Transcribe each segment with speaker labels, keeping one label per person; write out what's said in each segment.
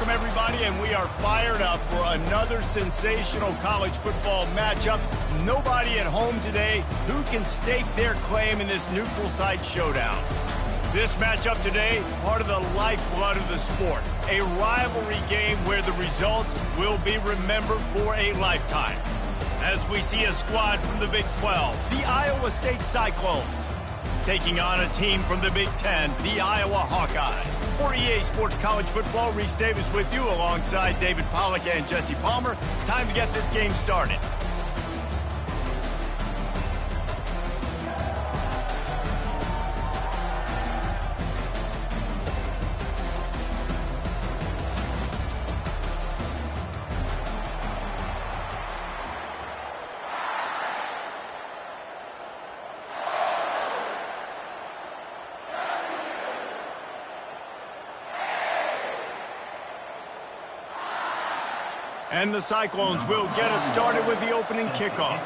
Speaker 1: welcome everybody, and we are fired up for another sensational college football matchup. Nobody at home today who can stake their claim in this neutral site showdown. This matchup today, part of the lifeblood of the sport, a rivalry game where the results will be remembered for a lifetime. As we see a squad from the Big 12, the Iowa State Cyclones, taking on a team from the Big 10, the Iowa Hawkeyes. For EA Sports College Football, Reese Davis with you alongside David Pollack and Jesse Palmer. Time to get this game started. And the Cyclones will get us started with the opening kickoff.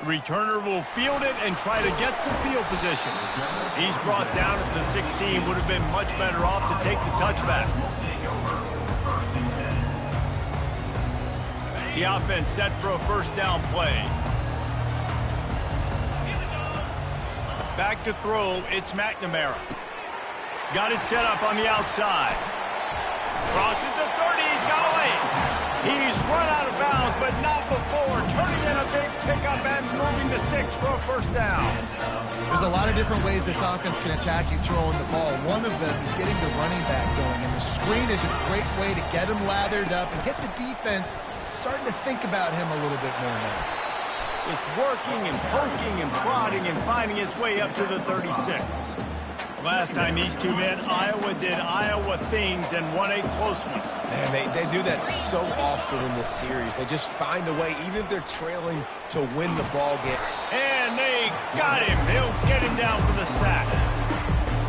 Speaker 1: Returner will field it and try to get some field position. He's brought down at the 16. Would have been much better off to take the touchback. The offense set for a first down play. Back to throw, it's McNamara. Got it set up on the outside. Crosses the 30, he's got away. He's run out of bounds, but not before. Turning in a big pickup and moving the sticks for a first down.
Speaker 2: There's a lot of different ways this offense can attack you throwing the ball. One of them is getting the running back going, and the screen is a great way to get him lathered up and get the defense starting to think about him a little bit more now.
Speaker 1: Just working and poking and prodding and finding his way up to the 36. Last time these two met, Iowa did Iowa things and won a close one.
Speaker 3: Man, they do that so often in this series. They just find a way, even if they're trailing, to win the ball game.
Speaker 1: And they got him. They'll get him down for the sack.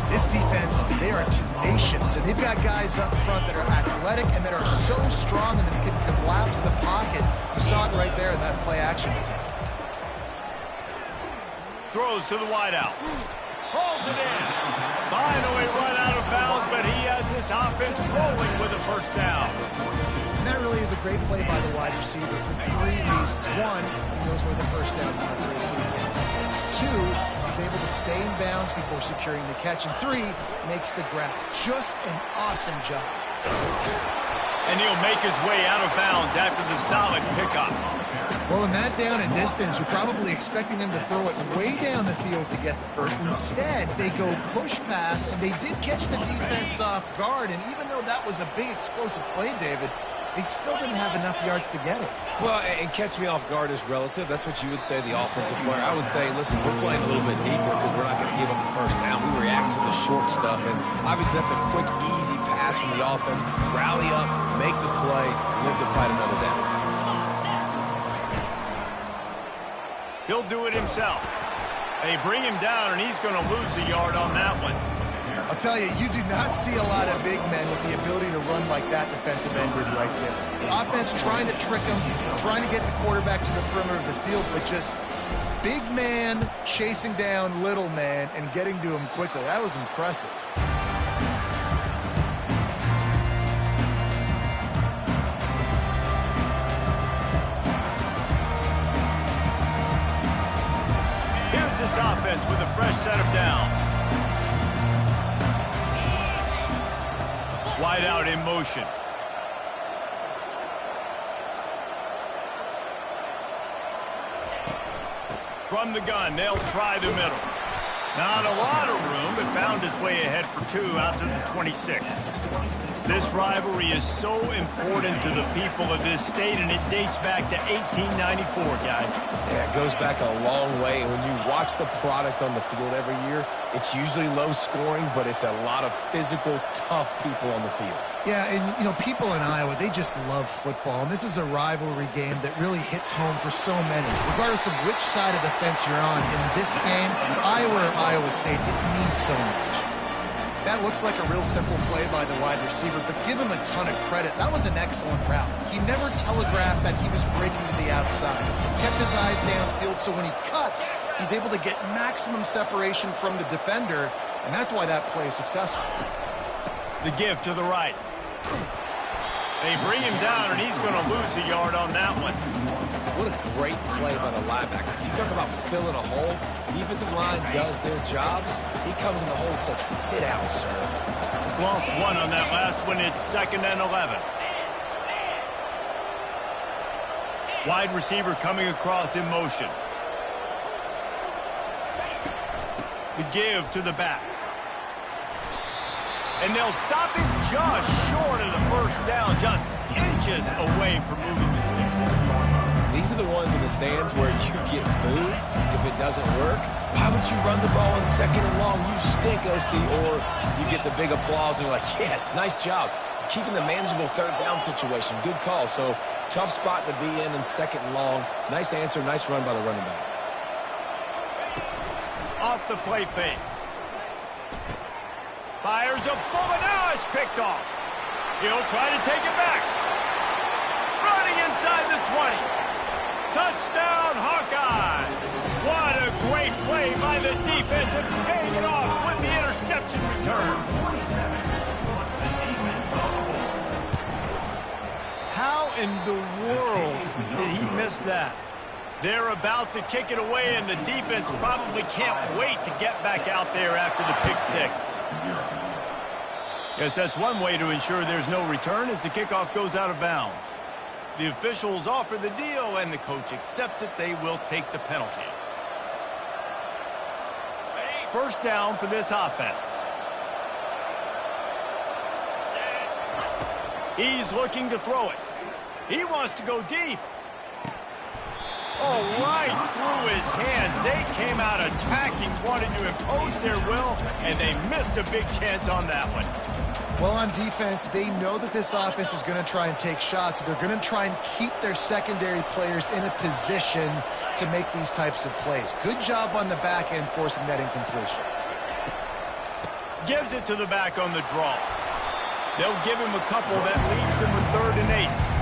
Speaker 2: This defense, they are tenacious, and they've got guys up front that are athletic and that are so strong and that can collapse the pocket. You saw it right there in that play-action attempt.
Speaker 1: Throws to the wideout. Pulls it in. Finally run out of bounds, but he has this offense rolling with a first down.
Speaker 2: And that really is a great play by the wide receiver for three reasons. One, he knows where the first down marker is, so he gets it. Two, he's able to stay in bounds before securing the catch. And three, makes the grab. Just an awesome job.
Speaker 1: And he'll make his way out of bounds after the solid pickup.
Speaker 2: Well, in that down and distance, you're probably expecting them to throw it way down the field to get the first. Instead, they go push pass, and they did catch the defense off guard. And even though that was a big explosive play, David, they still didn't have enough yards to get it.
Speaker 3: Well, and catch me off guard is relative. That's what you would say, the offensive player. I would say, listen, we're playing a little bit deeper because we're not going to give up the first down. We react to the short stuff, and obviously that's a quick, easy pass from the offense. Rally up, make the play, live to fight another down.
Speaker 1: He'll do it himself. They bring him down, and he's going to lose a yard on that one.
Speaker 2: I'll tell you, you do not see a lot of big men with the ability to run like that defensive end did right there. The offense trying to trick him, trying to get the quarterback to the perimeter of the field, but just big man chasing down little man and getting to him quickly. That was impressive.
Speaker 1: This offense with a fresh set of downs. Wide out in motion. From the gun, they'll try the middle. Not a lot of room, but found his way ahead for two out to the 26. This rivalry is so important to the people of this state, and it dates back to 1894, guys.
Speaker 3: Yeah, it goes back a long way, and when you watch the product on the field every year, it's usually low scoring, but it's a lot of physical, tough people on the field.
Speaker 2: Yeah, and, you know, people in Iowa, they just love football, and this is a rivalry game that really hits home for so many. Regardless of which side of the fence you're on, in this game, Iowa or Iowa State, it means so much. That looks like a real simple play by the wide receiver, but give him a ton of credit. That was an excellent route. He never telegraphed that he was breaking to the outside. Kept his eyes downfield, so when he cuts, he's able to get maximum separation from the defender, and that's why that play is successful.
Speaker 1: The give to the right. They bring him down, and he's going to lose a yard on that one.
Speaker 3: What a great play by the linebacker. You talk about filling a hole. Defensive line does their jobs. He comes in the hole and says, sit down, sir.
Speaker 1: Lost one on that last one. It's 2nd and 11. Wide receiver coming across in motion. The give to the back. And they'll stop it just short of the first down, just inches away from moving the sticks.
Speaker 3: These are the ones in the stands where you get booed if it doesn't work. Why would you run the ball on 2nd and long? You stink, OC. Or you get the big applause and you're like, yes, nice job. Keeping the manageable 3rd down situation. Good call. So tough spot to be in 2nd and long. Nice answer, nice run by the running back.
Speaker 1: Off the play fake. Fires a bullet. Now it's picked off. He'll try to take it back. Running inside the 20. Touchdown, Hawkeye. What a great play by the defense and paying it off with the interception return. How in the world did he miss that? They're about to kick it away, and the defense probably can't wait to get back out there after the pick six. Yes, that's one way to ensure there's no return as the kickoff goes out of bounds. The officials offer the deal, and the coach accepts it. They will take the penalty. First down for this offense. He's looking to throw it. He wants to go deep. Oh, right through his hands. They came out attacking, wanted to impose their will, and they missed a big chance on that one.
Speaker 2: Well, on defense, they know that this offense is going to try and take shots, so they're going to try and keep their secondary players in a position to make these types of plays. Good job on the back end forcing that incompletion.
Speaker 1: Gives it to the back on the draw. They'll give him a couple that leaves him with 3rd and 8.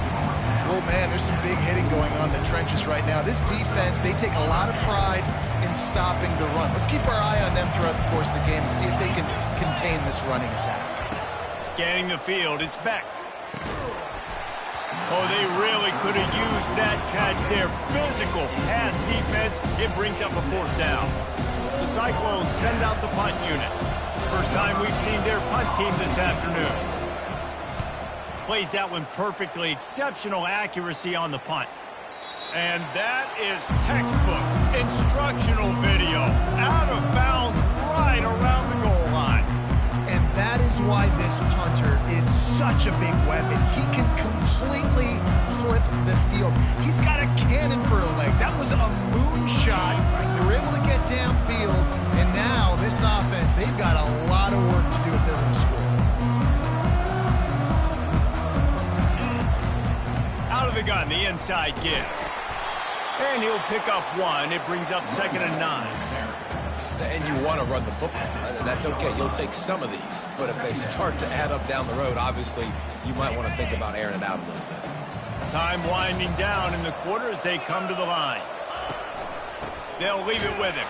Speaker 2: Oh, man, there's some big hitting going on in the trenches right now. This defense, they take a lot of pride in stopping the run. Let's keep our eye on them throughout the course of the game and see if they can contain this running attack.
Speaker 1: Scanning the field, it's Beck. Oh, they really could have used that catch there. Physical pass defense. It brings up a 4th down. The Cyclones send out the punt unit. First time we've seen their punt team this afternoon. Plays that one perfectly. Exceptional accuracy on the punt. And that is textbook instructional video. Out of bounds right around the goal line.
Speaker 2: And that is why this punter is such a big weapon. He can completely flip the field. He's got a cannon for a leg. That was a moonshot. They were able to get downfield. And now this offense, they've got a lot of work to do if they're going to score.
Speaker 1: Out of the gun, the inside give. And he'll pick up 1. It brings up 2nd and 9.
Speaker 3: And you want to run the football. That's okay. You'll take some of these. But if they start to add up down the road, obviously, you might want to think about airing it out a little bit.
Speaker 1: Time winding down in the quarter as they come to the line. They'll leave it with him.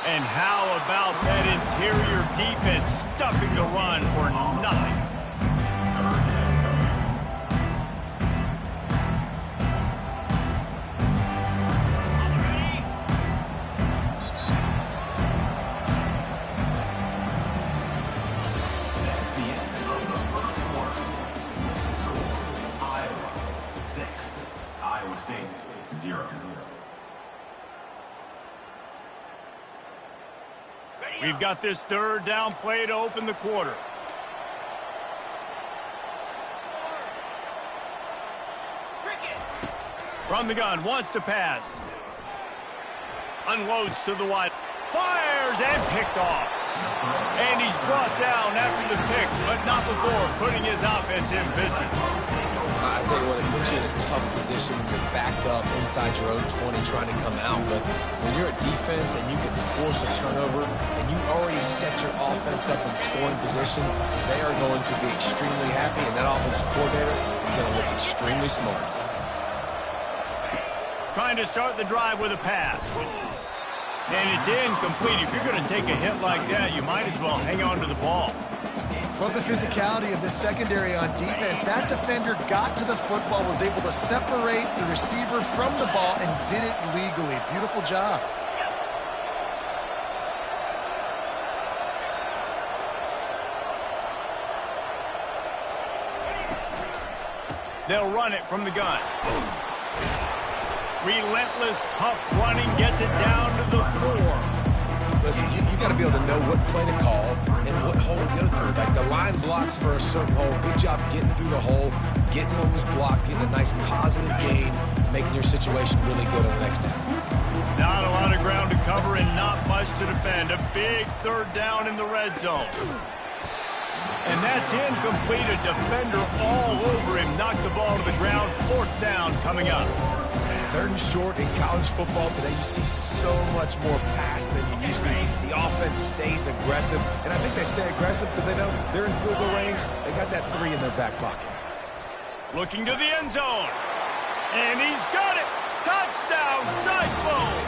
Speaker 1: And how about that interior defense stuffing the run for nothing? We've got this 3rd down play to open the quarter. From the gun, wants to pass. Unloads to the wide. Fires and picked off. And he's brought down after the pick, but not before putting his offense in business.
Speaker 3: I tell you what, if you're puts you in a tough position when you're backed up inside your own 20 trying to come out. But when you're at defense and you can force a turnover and you already set your offense up in scoring position, they are going to be extremely happy, and that offensive coordinator is going to look extremely smart.
Speaker 1: Trying to start the drive with a pass. And it's incomplete. If you're going to take a hit like that, you might as well hang on to the ball.
Speaker 2: Love the physicality of this secondary on defense. That defender got to the football, was able to separate the receiver from the ball, and did it legally. Beautiful job.
Speaker 1: They'll run it from the gun. Relentless, tough running gets it down to the 4.
Speaker 3: Listen, you got to be able to know what play to call and what hole to go through. Like the line blocks for a certain hole. Good job getting through the hole, getting what was blocked, getting a nice positive gain, making your situation really good on the next down.
Speaker 1: Not a lot of ground to cover and not much to defend. A big 3rd down in the red zone. And that's incomplete. A defender all over him. Knocked the ball to the ground. 4th down coming up.
Speaker 3: 3rd and short in college football today. You see so much more pass than you used to. The offense stays aggressive, and I think they stay aggressive because they know they're in field goal range. They got that 3 in their back pocket.
Speaker 1: Looking to the end zone, and he's got it. Touchdown, Cyclone.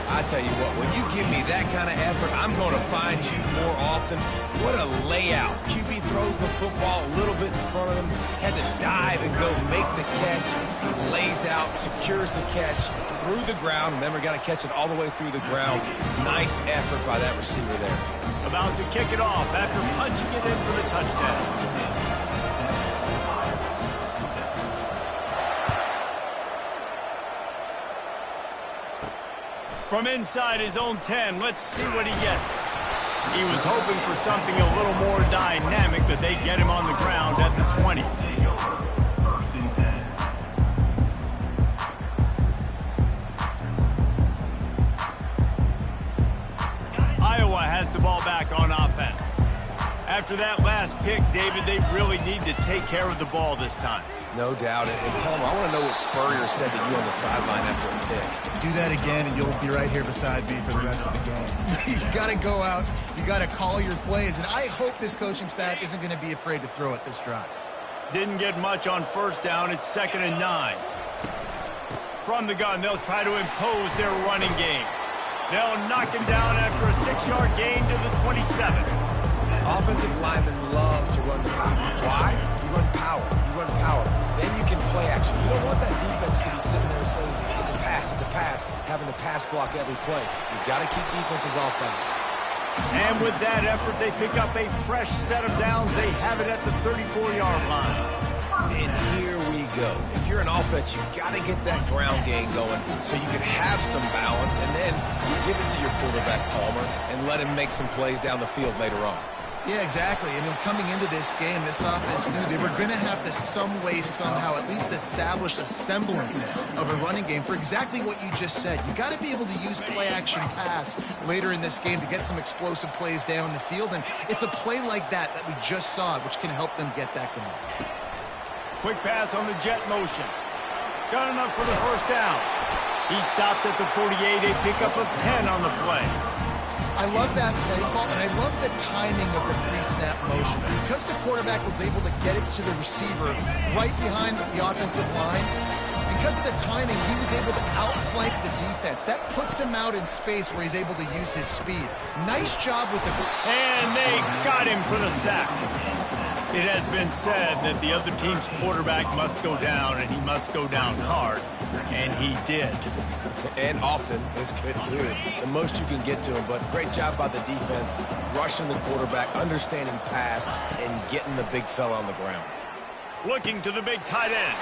Speaker 3: I tell you what, when you give me that kind of effort, I'm going to find you more often. What a layout. QB throws the football a little bit in front of him, had to dive and go make the catch. He lays out, secures the catch through the ground. Remember, got to catch it all the way through the ground. Nice effort by that receiver there.
Speaker 1: About to kick it off after punching it in for the touchdown. From inside his own 10, let's see what he gets. He was hoping for something a little more dynamic, but they get him on the ground at the 20. Iowa has the ball back on offense. After that last pick, David, they really need to take care of the ball this time.
Speaker 3: No doubt. And Palmer, I want to know what Spurrier said to you on the sideline after a pick.
Speaker 2: Do that again, and you'll be right here beside me for the rest of the game. You got to go out. You got to call your plays, and I hope this coaching staff isn't going to be afraid to throw it this drive.
Speaker 1: Didn't get much on 1st down. It's 2nd and 9. From the gun, they'll try to impose their running game. They'll knock him down after a 6-yard gain to the 27.
Speaker 3: Offensive linemen love to run the power. Why? You run power. You run power. Then you can play action. You don't want that defense to be sitting there saying, it's a pass, having to pass block every play. You've got to keep defenses off balance.
Speaker 1: And with that effort, they pick up a fresh set of downs. They have it at the 34-yard line.
Speaker 3: And here we go. If you're an offense, you've got to get that ground game going so you can have some balance, and then you give it to your quarterback, Palmer, and let him make some plays down the field later on.
Speaker 2: Yeah, exactly. And then coming into this game, this offense knew they were going to have to some way, somehow, at least establish a semblance of a running game for exactly what you just said. You got to be able to use play-action pass later in this game to get some explosive plays down the field. And it's a play like that we just saw, which can help them get that going.
Speaker 1: Quick pass on the jet motion. Got enough for the 1st down. He stopped at the 48, a pickup of 10 on the play.
Speaker 2: I love that play call, and I love the timing of the pre-snap motion. Because the quarterback was able to get it to the receiver right behind the offensive line, because of the timing, he was able to outflank the defense. That puts him out in space where he's able to use his speed. Nice job with the...
Speaker 1: And they got him for the sack. It has been said that the other team's quarterback must go down, and he must go down hard, and he did.
Speaker 3: And often is good, too. The most you can get to him, but great job by the defense, rushing the quarterback, understanding pass, and getting the big fella on the ground.
Speaker 1: Looking to the big tight end.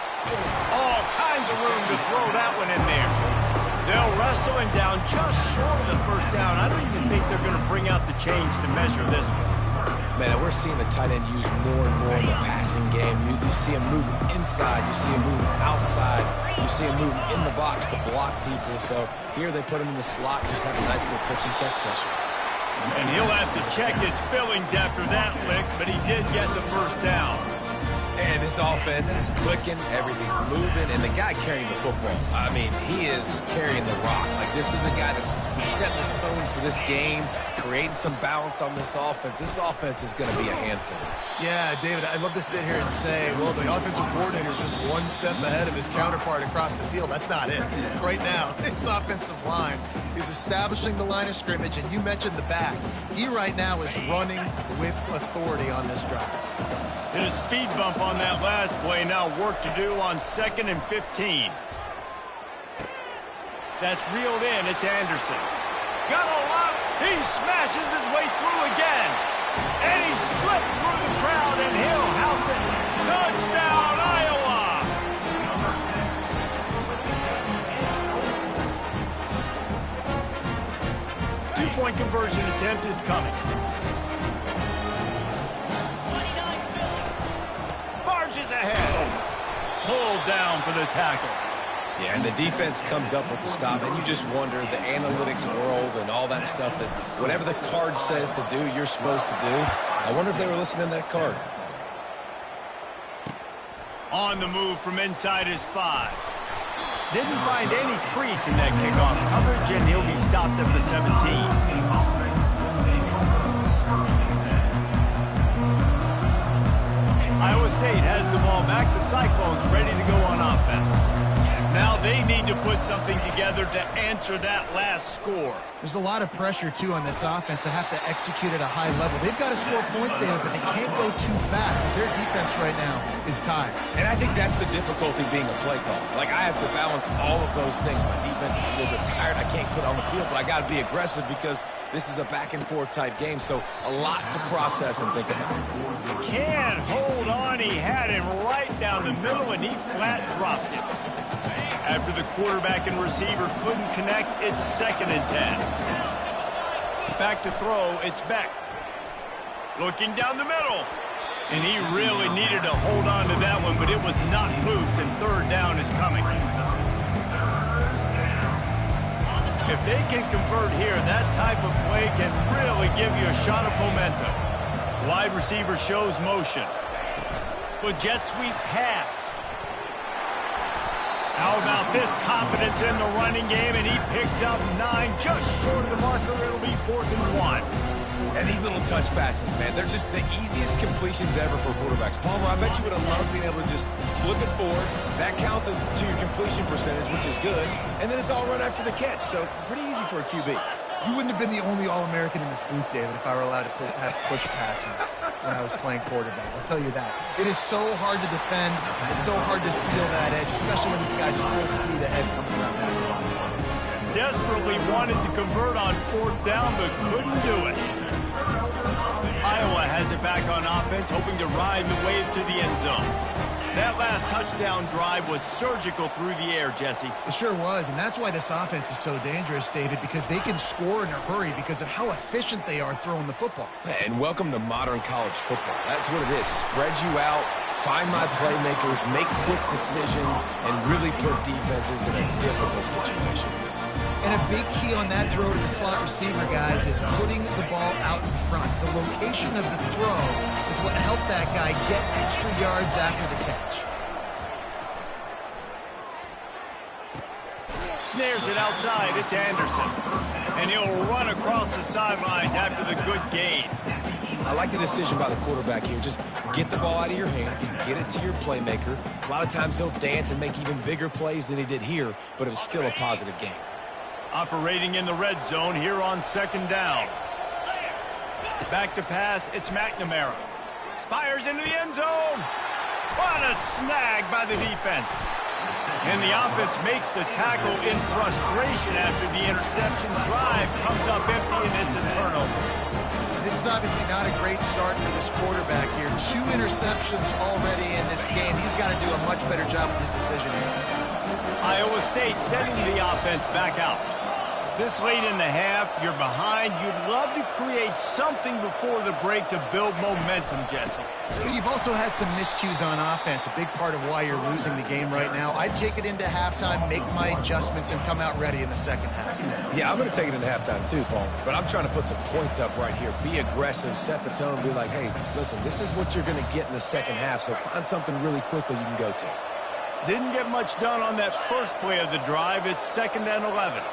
Speaker 1: All kinds of room to throw that one in there. They'll wrestle him down just short of the 1st down. I don't even think they're going to bring out the chains to measure this one.
Speaker 3: Man, we're seeing the tight end used more and more in the passing game. You see him moving inside. You see him moving outside. You see him moving in the box to block people. So here they put him in the slot, just have a nice little pitch and catch session.
Speaker 1: And he'll have to check his fillings after that lick, but he did get the 1st down.
Speaker 3: And this offense is clicking, everything's moving, and the guy carrying the football, I mean, he is carrying the rock. Like, this is a guy that's setting his tone for this game, creating some balance on this offense. This offense is going to be a handful.
Speaker 2: Yeah, David, I'd love to sit here and say, well, the offensive coordinator is just one step ahead of his counterpart across the field. That's not it. Right now, this offensive line is establishing the line of scrimmage, and you mentioned the back. He right now is running with authority on this drive.
Speaker 1: And a speed bump on that last play. Now work to do on 2nd and 15. That's reeled in. It's Anderson. Got a lot. He smashes his way through again. And he slipped through the crowd, and he'll house it. Touchdown, Iowa! Two-point conversion attempt is coming. Marches ahead. Pulled down for the tackle.
Speaker 3: Yeah, and the defense comes up with the stop, and you just wonder, the analytics world and all that stuff, that whatever the card says to do, you're supposed to do. I wonder if they were listening to that card.
Speaker 1: On the move from inside his 5. Didn't find any crease in that kickoff coverage, and he'll be stopped at the 17. Iowa State has the ball back. The Cyclones ready to go on offense. Now they need to put something together to answer that last score.
Speaker 2: There's a lot of pressure, too, on this offense to have to execute at a high level. They've got to score points, David, but they can't go too fast because their defense right now is tired.
Speaker 3: And I think that's the difficulty being a play caller. Like, I have to balance all of those things. My defense is a little bit tired. I can't put it on the field, but I got to be aggressive because this is a back-and-forth type game, so a lot to process and think about.
Speaker 1: Can't hold on. He had it right down the middle, and he flat dropped it. After the quarterback and receiver couldn't connect, it's 2nd and 10. Back to throw, it's Beck. Looking down the middle. And he really needed to hold on to that one, but it was not loose, and 3rd down is coming. If they can convert here, that type of play can really give you a shot of momentum. Wide receiver shows motion. But jet sweep pass. How about this confidence in the running game, and he picks up 9, just short of the marker. It'll be 4th and 1.
Speaker 3: And these little touch passes, man, they're just the easiest completions ever for quarterbacks. Palmer, I bet you would have loved being able to just flip it forward. That counts as to your completion percentage, which is good. And then it's all run after the catch, so pretty easy for a QB.
Speaker 2: You wouldn't have been the only All-American in this booth, David, if I were allowed to have push passes when I was playing quarterback. I'll tell you that. It is so hard to defend. It's so hard to seal that edge, especially when this guy's full speed ahead coming around that zone.
Speaker 1: Desperately wanted to convert on 4th down, but couldn't do it. Iowa has it back on offense, hoping to ride the wave to the end zone. That last touchdown drive was surgical through the air, Jesse.
Speaker 2: It sure was, and that's why this offense is so dangerous, David, because they can score in a hurry because of how efficient they are throwing the football.
Speaker 3: And welcome to modern college football. That's what it is. Spread you out, find my playmakers, make quick decisions, and really put defenses in a difficult situation.
Speaker 2: And a big key on that throw to the slot receiver, guys, is putting the ball out in front. The location of the throw is what helped that guy get extra yards after the catch.
Speaker 1: Snares it outside. It's Anderson. And he'll run across the sidelines after the good gain.
Speaker 3: I like the decision by the quarterback here. Just get the ball out of your hands, get it to your playmaker. A lot of times he'll dance and make even bigger plays than he did here, but it was still a positive game.
Speaker 1: Operating in the red zone here on 2nd down. Back to pass, it's McNamara. Fires into the end zone. What a snag by the defense. And the offense makes the tackle in frustration after the interception. Drive comes up empty, and it's a turnover.
Speaker 2: This is obviously not a great start for this quarterback here. 2 interceptions already in this game. He's got to do a much better job with his decision here.
Speaker 1: Iowa State sending the offense back out. This late in the half, you're behind. You'd love to create something before the break to build momentum, Jesse.
Speaker 2: You've also had some miscues on offense, a big part of why you're losing the game right now. I'd take it into halftime, make my adjustments, and come out ready in the second half.
Speaker 3: Yeah, I'm going to take it into halftime too, Paul. But I'm trying to put some points up right here. Be aggressive, set the tone, be like, hey, listen, this is what you're going to get in the second half, so find something really quickly you can go to.
Speaker 1: Didn't get much done on that first play of the drive. It's 2nd and 11.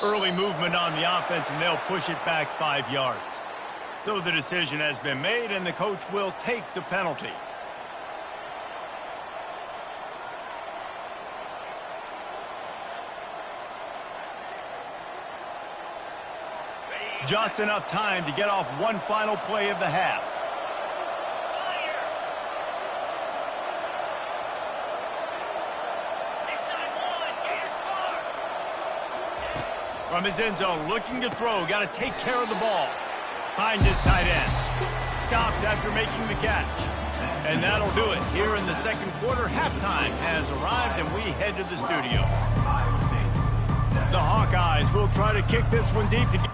Speaker 1: Early movement on the offense, and they'll push it back 5 yards. So the decision has been made, and the coach will take the penalty. Just enough time to get off one final play of the half. From his end zone, looking to throw. Got to take care of the ball. Finds his tight end. Stopped after making the catch. And that'll do it. Here in the second quarter, halftime has arrived, and we head to the studio. The Hawkeyes will try to kick this one deep to get...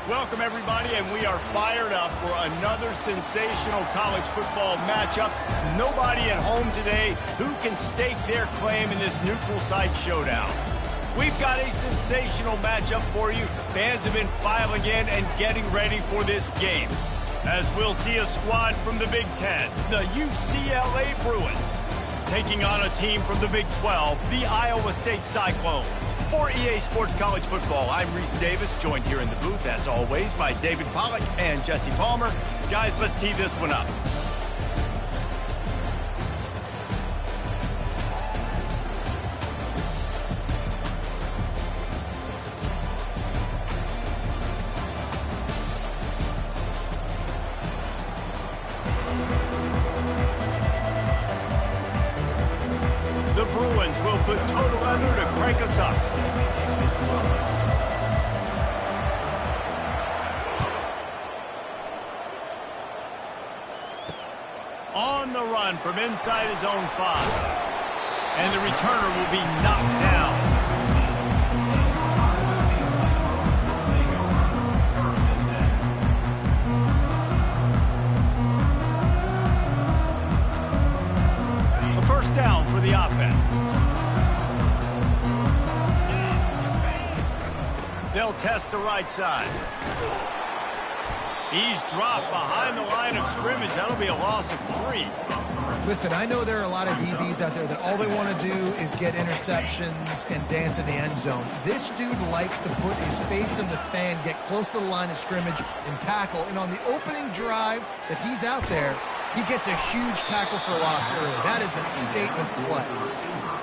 Speaker 1: Welcome, everybody, and we are fired up for another sensational college football matchup. Nobody at home today who can stake their claim in this neutral site showdown. We've got a sensational matchup for you. Fans have been filing in and getting ready for this game, as we'll see a squad from the Big Ten, the UCLA Bruins, taking on a team from the Big 12, the Iowa State Cyclones. For EA Sports College Football, I'm Reese Davis, joined here in the booth, as always, by David Pollack and Jesse Palmer. Guys, let's tee this one up. The Bruins will put total leather to crank us up. On the run from inside his own 5. And the returner will be knocked down. They'll test the right side. He's dropped behind the line of scrimmage. That'll be a loss of 3.
Speaker 2: Listen, I know there are a lot of DBs out there that all they want to do is get interceptions and dance in the end zone. This dude likes to put his face in the fan, get close to the line of scrimmage, and tackle. And on the opening drive that he's out there, he gets a huge tackle for loss early. That is a statement play.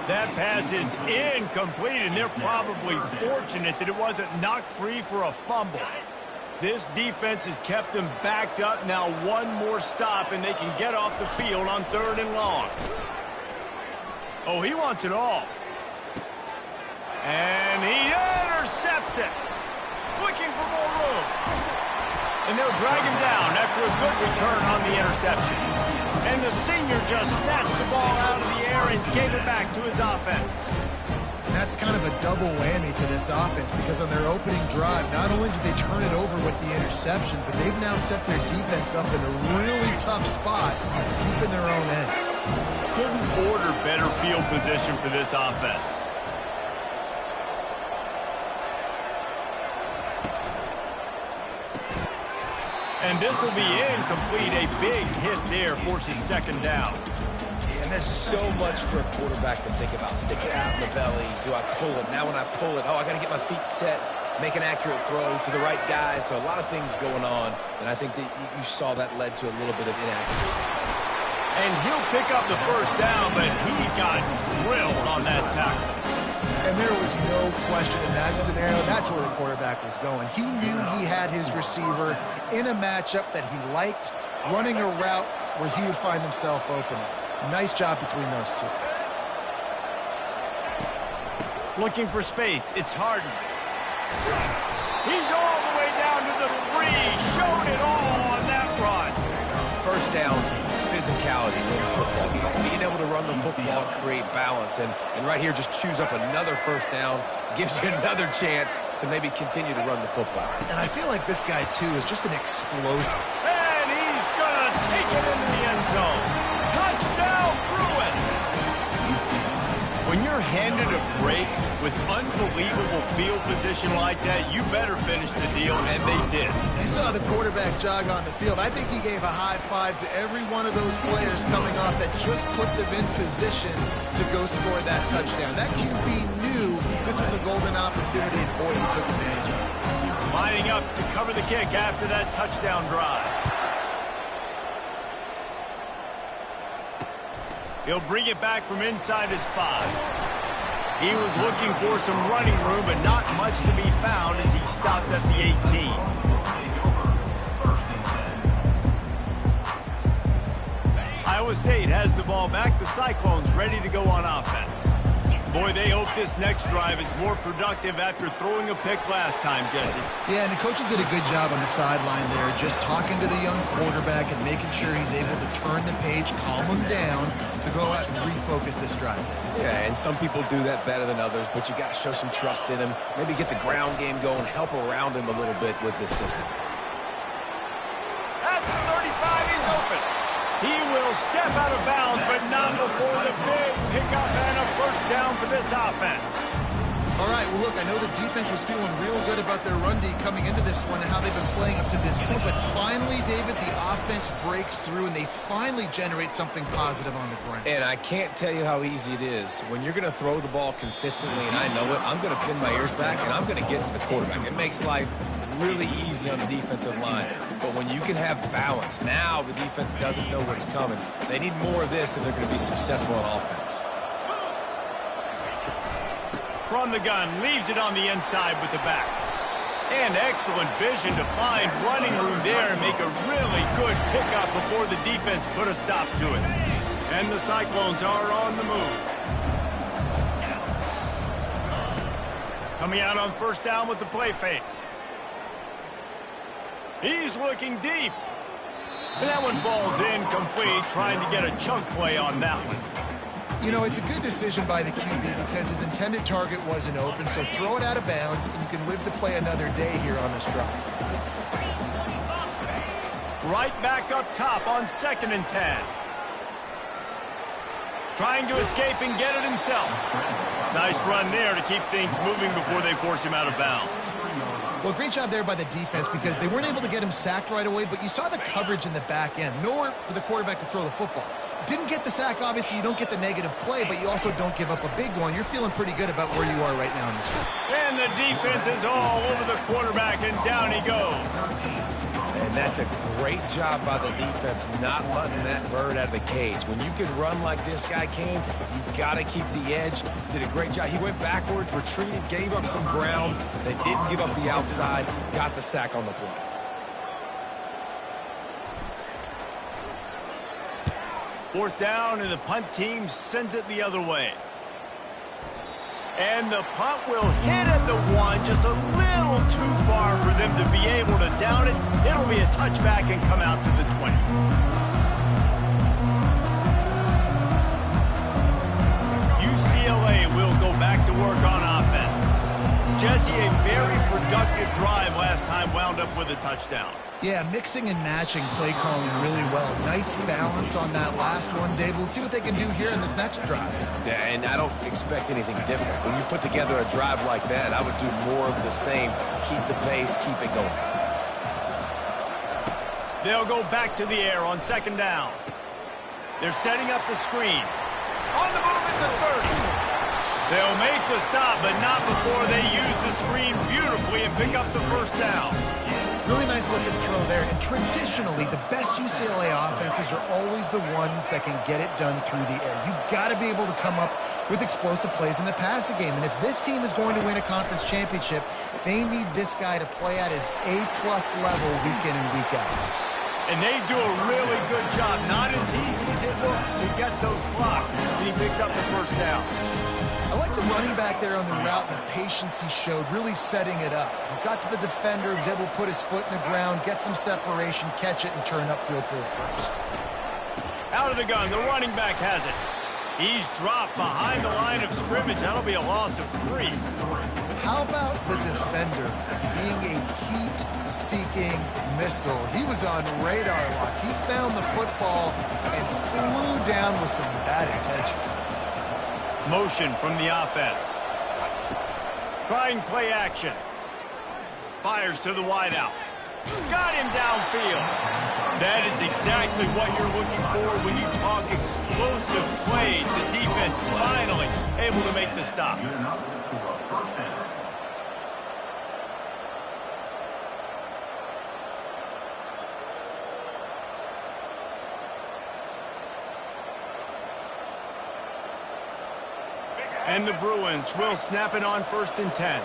Speaker 1: That pass is incomplete, and they're probably fortunate that it wasn't knocked free for a fumble. This defense has kept them backed up. Now one more stop, and they can get off the field on 3rd and long. Oh, he wants it all. And he intercepts it. Looking for more room. And they'll drag him down after a good return on the interception. And the senior just snatched the ball out of the air and gave it back to his offense.
Speaker 2: And that's kind of a double whammy for this offense, because on their opening drive, not only did they turn it over with the interception, but they've now set their defense up in a really tough spot deep in their own end.
Speaker 1: Couldn't order better field position for this offense. And this will be incomplete. A big hit there forces 2nd down.
Speaker 3: And there's so much for a quarterback to think about. Stick it out in the belly. Do I pull it? Now when I pull it, I got to get my feet set, make an accurate throw to the right guy. So a lot of things going on. And I think that you saw that led to a little bit of inaccuracy.
Speaker 1: And he'll pick up the 1st down, but he got drilled on that tackle.
Speaker 2: And there was no question in that scenario. That's where the quarterback was going. He knew he had his receiver in a matchup that he liked, running a route where he would find himself open. Nice job between those two.
Speaker 1: Looking for space. It's Harden. He's all the way down to the 3. Showed it all on that run.
Speaker 3: 1st down, physicality wins football games. Being able to run the football, create balance. And right here, just choose up another 1st down. Gives you another chance to maybe continue to run the football.
Speaker 2: And I feel like this guy, too, is just an explosive.
Speaker 1: And he's going to take it into the end zone. Touchdown, Bruin! When you're handed a break with unbelievable field position like that, you better finish the deal, and they did.
Speaker 2: You saw the quarterback jog on the field. I think he gave a high five to every one of those players coming off that just put them in position to go score that touchdown. That QB knew this was a golden opportunity, and boy, he took advantage of it.
Speaker 1: Lining up to cover the kick after that touchdown drive. He'll bring it back from inside his 5. He was looking for some running room, but not much to be found as he stopped at the 18. Iowa State has the ball back. The Cyclones ready to go on offense. Boy, they hope this next drive is more productive after throwing a pick last time, Jesse.
Speaker 2: Yeah, and the coaches did a good job on the sideline there, just talking to the young quarterback and making sure he's able to turn the page, calm him down, to go out and refocus this drive.
Speaker 3: Yeah, and some people do that better than others, but you got to show some trust in him. Maybe get the ground game going, help around him a little bit with this system.
Speaker 1: That's 35, he's open. He will step out of bounds, but not before the big pickup and a 1st down for this offense.
Speaker 2: All right, well, look, I know the defense was feeling real good about their run D coming into this one and how they've been playing up to this point, but finally, David, the offense breaks through and they finally generate something positive on the ground.
Speaker 3: And I can't tell you how easy it is. When you're going to throw the ball consistently, and I know it, I'm going to pin my ears back and I'm going to get to the quarterback. It makes life really easy on the defensive line. But when you can have balance, now the defense doesn't know what's coming. They need more of this if they're going to be successful on offense.
Speaker 1: From the gun, leaves it on the inside with the back. And excellent vision to find running room there and make a really good pickup before the defense put a stop to it. And the Cyclones are on the move. Coming out on 1st down with the play fake. He's looking deep. And that one falls incomplete, trying to get a chunk play on that one.
Speaker 2: You know, it's a good decision by the QB because his intended target wasn't open, so throw it out of bounds, and you can live to play another day here on this drive.
Speaker 1: Right back up top on 2nd and 10. Trying to escape and get it himself. Nice run there to keep things moving before they force him out of bounds.
Speaker 2: Well, great job there by the defense because they weren't able to get him sacked right away, but you saw the coverage in the back end. Nowhere for the quarterback to throw the football. Didn't get the sack, obviously. You don't get the negative play, but you also don't give up a big one. You're feeling pretty good about where you are right now in this game.
Speaker 1: And the defense is all over the quarterback, and down he goes.
Speaker 3: And that's a great job by the defense, not letting that bird out of the cage. When you can run like this guy can, you got to keep the edge. Did a great job. He went backwards, retreated, gave up some ground. They didn't give up the outside, got the sack on the play.
Speaker 1: Fourth down, and the punt team sends it the other way. And the punt will hit at the 1, just a little too far for them to be able to down it. It'll be a touchback and come out to the 20. UCLA will go back to work on offense. Jesse, a very productive drive last time, wound up with a touchdown.
Speaker 2: Yeah, mixing and matching play calling really well. Nice balance on that last one, Dave. Let's see what they can do here in this next drive.
Speaker 3: Yeah, and I don't expect anything different. When you put together a drive like that, I would do more of the same. Keep the pace, keep it going.
Speaker 1: They'll go back to the air on second down. They're setting up the screen. On the move is the 30. They'll make the stop, but not before they use the screen beautifully and pick up the first down.
Speaker 2: Really nice looking throw there. And traditionally, the best UCLA offenses are always the ones that can get it done through the air. You've got to be able to come up with explosive plays in the passing game. And if this team is going to win a conference championship, they need this guy to play at his A-plus level week in and week out.
Speaker 1: And they do a really good job. Not as easy as it looks to get those blocks. And he picks up the first down.
Speaker 2: I like the running back there on the route and the patience he showed, really setting it up. He got to the defender, was able to put his foot in the ground, get some separation, catch it, and turn upfield for the first.
Speaker 1: Out of the gun, the running back has it. He's dropped behind the line of scrimmage. That'll be a loss of 3.
Speaker 2: How about the defender being a heat-seeking missile? He was on radar lock. He found the football and flew down with some bad intentions.
Speaker 1: Motion from the offense. Trying play action. Fires to the wideout. Got him downfield. That is exactly what you're looking for when you talk explosive plays. The defense finally able to make the stop. And the Bruins will snap it on 1st and 10.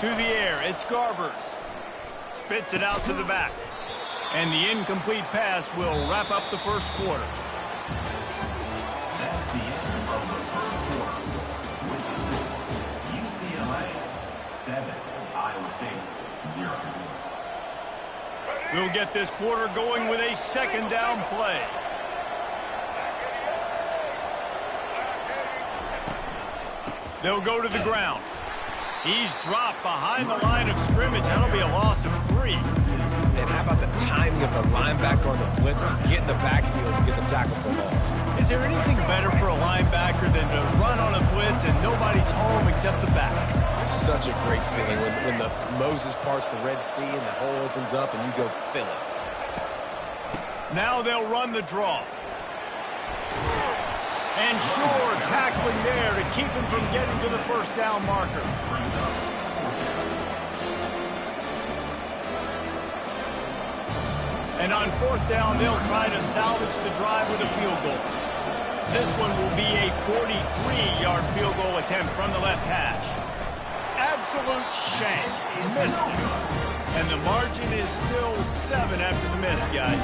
Speaker 1: To the air, it's Garbers. Spits it out to the back. And the incomplete pass will wrap up the first quarter.
Speaker 4: That's the end of the first quarter. UCLA 7, Iowa State 0.
Speaker 1: We'll get this quarter going with a second down play. They'll go to the ground. He's dropped behind the line of scrimmage. That'll be a loss of 3.
Speaker 3: And how about the timing of the linebacker on the blitz to get in the backfield and get the tackle for loss?
Speaker 1: Is there anything better for a linebacker than to run on a blitz and nobody's home except the back?
Speaker 3: Such a great feeling when the Moses parts the Red Sea and the hole opens up and you go fill it.
Speaker 1: Now they'll run the draw. And Shore tackling there to keep him from getting to the first down marker. And on 4th down, they'll try to salvage the drive with a field goal. This one will be a 43-yard field goal attempt from the left hash. Absolute shame. Missed it. And the margin is still 7 after the miss, guys.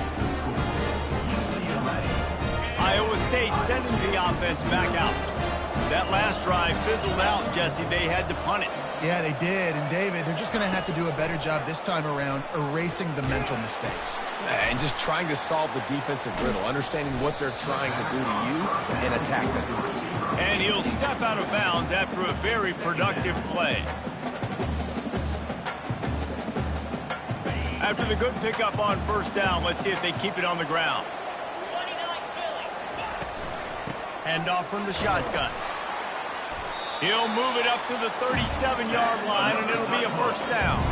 Speaker 1: Iowa State sending the offense back out. That last drive fizzled out, Jesse. They had to punt it.
Speaker 2: Yeah, they did. And, David, they're just going to have to do a better job this time around erasing the mental mistakes.
Speaker 3: And just trying to solve the defensive riddle, understanding what they're trying to do to you and attack them.
Speaker 1: And he'll step out of bounds after a very productive play. After the good pickup on 1st down, let's see if they keep it on the ground. Hand off from the shotgun. He'll move it up to the 37-yard line, and it'll be a first down.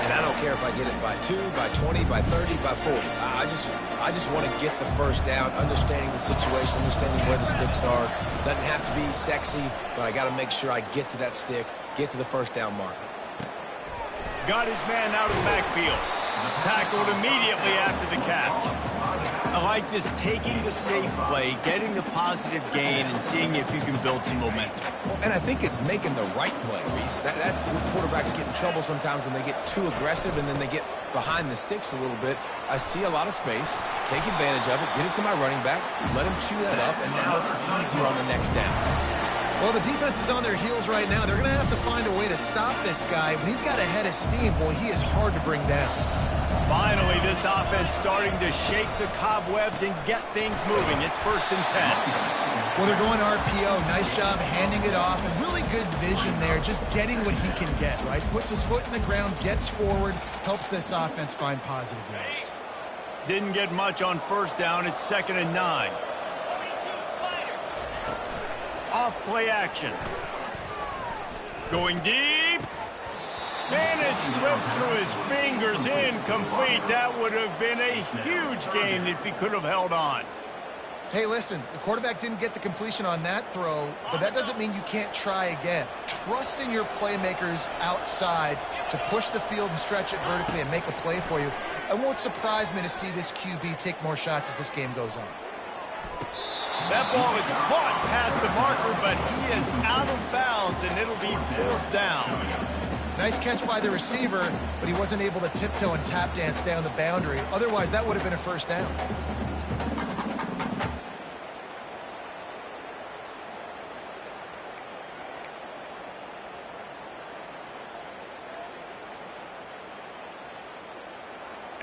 Speaker 3: And I don't care if I get it by 2, by 20, by 30, by 40. I just want to get the first down, understanding the situation, understanding where the sticks are. Doesn't have to be sexy, but I got to make sure I get to that stick, get to the first down marker.
Speaker 1: Got his man out of the backfield. Tackled immediately after the catch. I like this, taking the safe play, getting the positive gain, and seeing if you can build some momentum.
Speaker 3: Well, and I think it's making the right play, Reese. That's where quarterbacks get in trouble sometimes when they get too aggressive and then they get behind the sticks a little bit. I see a lot of space, take advantage of it, get it to my running back, let him chew that up, and now it's easier on the next down.
Speaker 2: Well, the defense is on their heels right now. They're going to have to find a way to stop this guy. When he's got a head of steam, boy, he is hard to bring down.
Speaker 1: Finally, this offense starting to shake the cobwebs and get things moving. It's 1st and 10.
Speaker 2: Well, they're going RPO. Nice job handing it off. And really good vision there, just getting what he can get, right? Puts his foot in the ground, gets forward, helps this offense find positive yards.
Speaker 1: Didn't get much on 1st down. It's 2nd and 9. Off play action. Going deep. And it slips through his fingers, incomplete. That would have been a huge gain if he could have held on.
Speaker 2: Hey, listen, the quarterback didn't get the completion on that throw, but that doesn't mean you can't try again. Trust in your playmakers outside to push the field and stretch it vertically and make a play for you. It won't surprise me to see this QB take more shots as this game goes on.
Speaker 1: That ball is caught past the marker, but he is out of bounds, and it'll be 4th down.
Speaker 2: Nice catch by the receiver, but he wasn't able to tiptoe and tap dance down the boundary. Otherwise, that would have been a 1st down.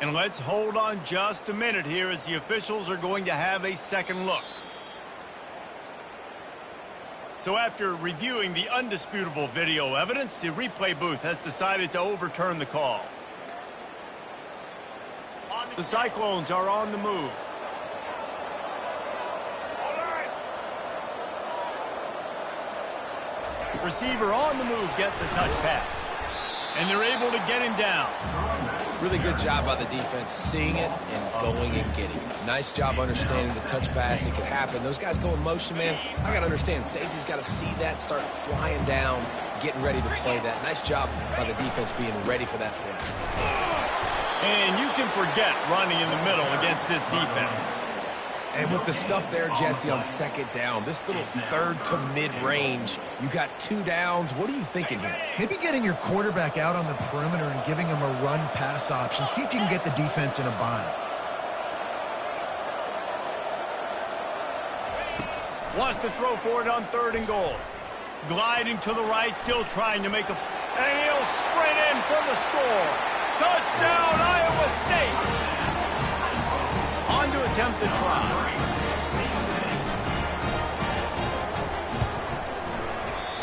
Speaker 1: And let's hold on just a minute here as the officials are going to have a second look. So after reviewing the undisputable video evidence, the replay booth has decided to overturn the call. The Cyclones are on the move. Receiver on the move gets the touch pass. And they're able to get him down.
Speaker 3: Really good job by the defense, seeing it and going and getting it. Nice job understanding the touch pass. It could happen. Those guys go in motion, man. I got to understand, safety's got to see that, start flying down, getting ready to play that. Nice job by the defense being ready for that play.
Speaker 1: And you can forget running in the middle against this defense.
Speaker 3: And with the stuff there, Jesse, on 2nd down, this little 3rd to mid-range, you got 2 downs. What are you thinking here?
Speaker 2: Maybe getting your quarterback out on the perimeter and giving him a run-pass option. See if you can get the defense in a bind.
Speaker 1: Wants to throw for it on 3rd and goal. Gliding to the right, still trying to make a... And he'll sprint in for the score. Touchdown, Iowa State! On to attempt the try.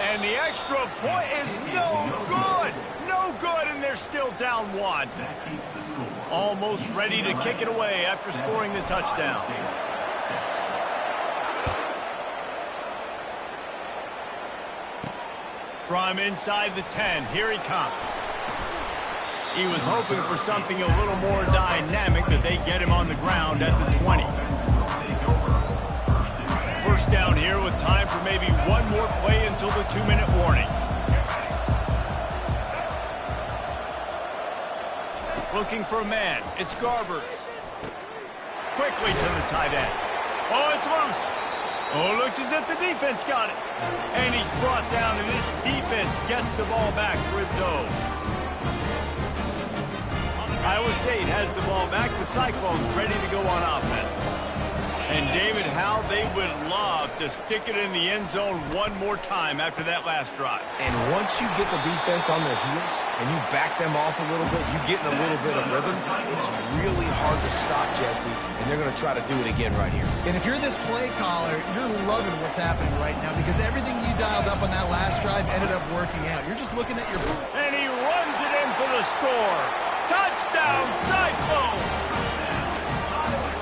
Speaker 1: And the extra point is no good. No good, and they're still down 1. Almost ready to kick it away after scoring the touchdown. From inside the 10, here he comes. He was hoping for something a little more dynamic, that they get him on the ground at the 20. 1st down here with time for maybe one more play until the 2-minute warning. Looking for a man. It's Garbers. Quickly to the tight end. Oh, it's loose. Oh, looks as if the defense got it. And he's brought down, and this defense gets the ball back for its own. Iowa State has the ball back. The Cyclones ready to go on offense. And David, how they would love to stick it in the end zone one more time after that last drive.
Speaker 3: And once you get the defense on their heels and you back them off a little bit, you get in a little bit of rhythm, it's really hard to stop, Jesse, and they're going to try to do it again right here.
Speaker 2: And if you're this play caller, you're loving what's happening right now because everything you dialed up on that last drive ended up working out. You're just looking at your...
Speaker 1: And he runs it in for the score. Touchdown, Cyclone!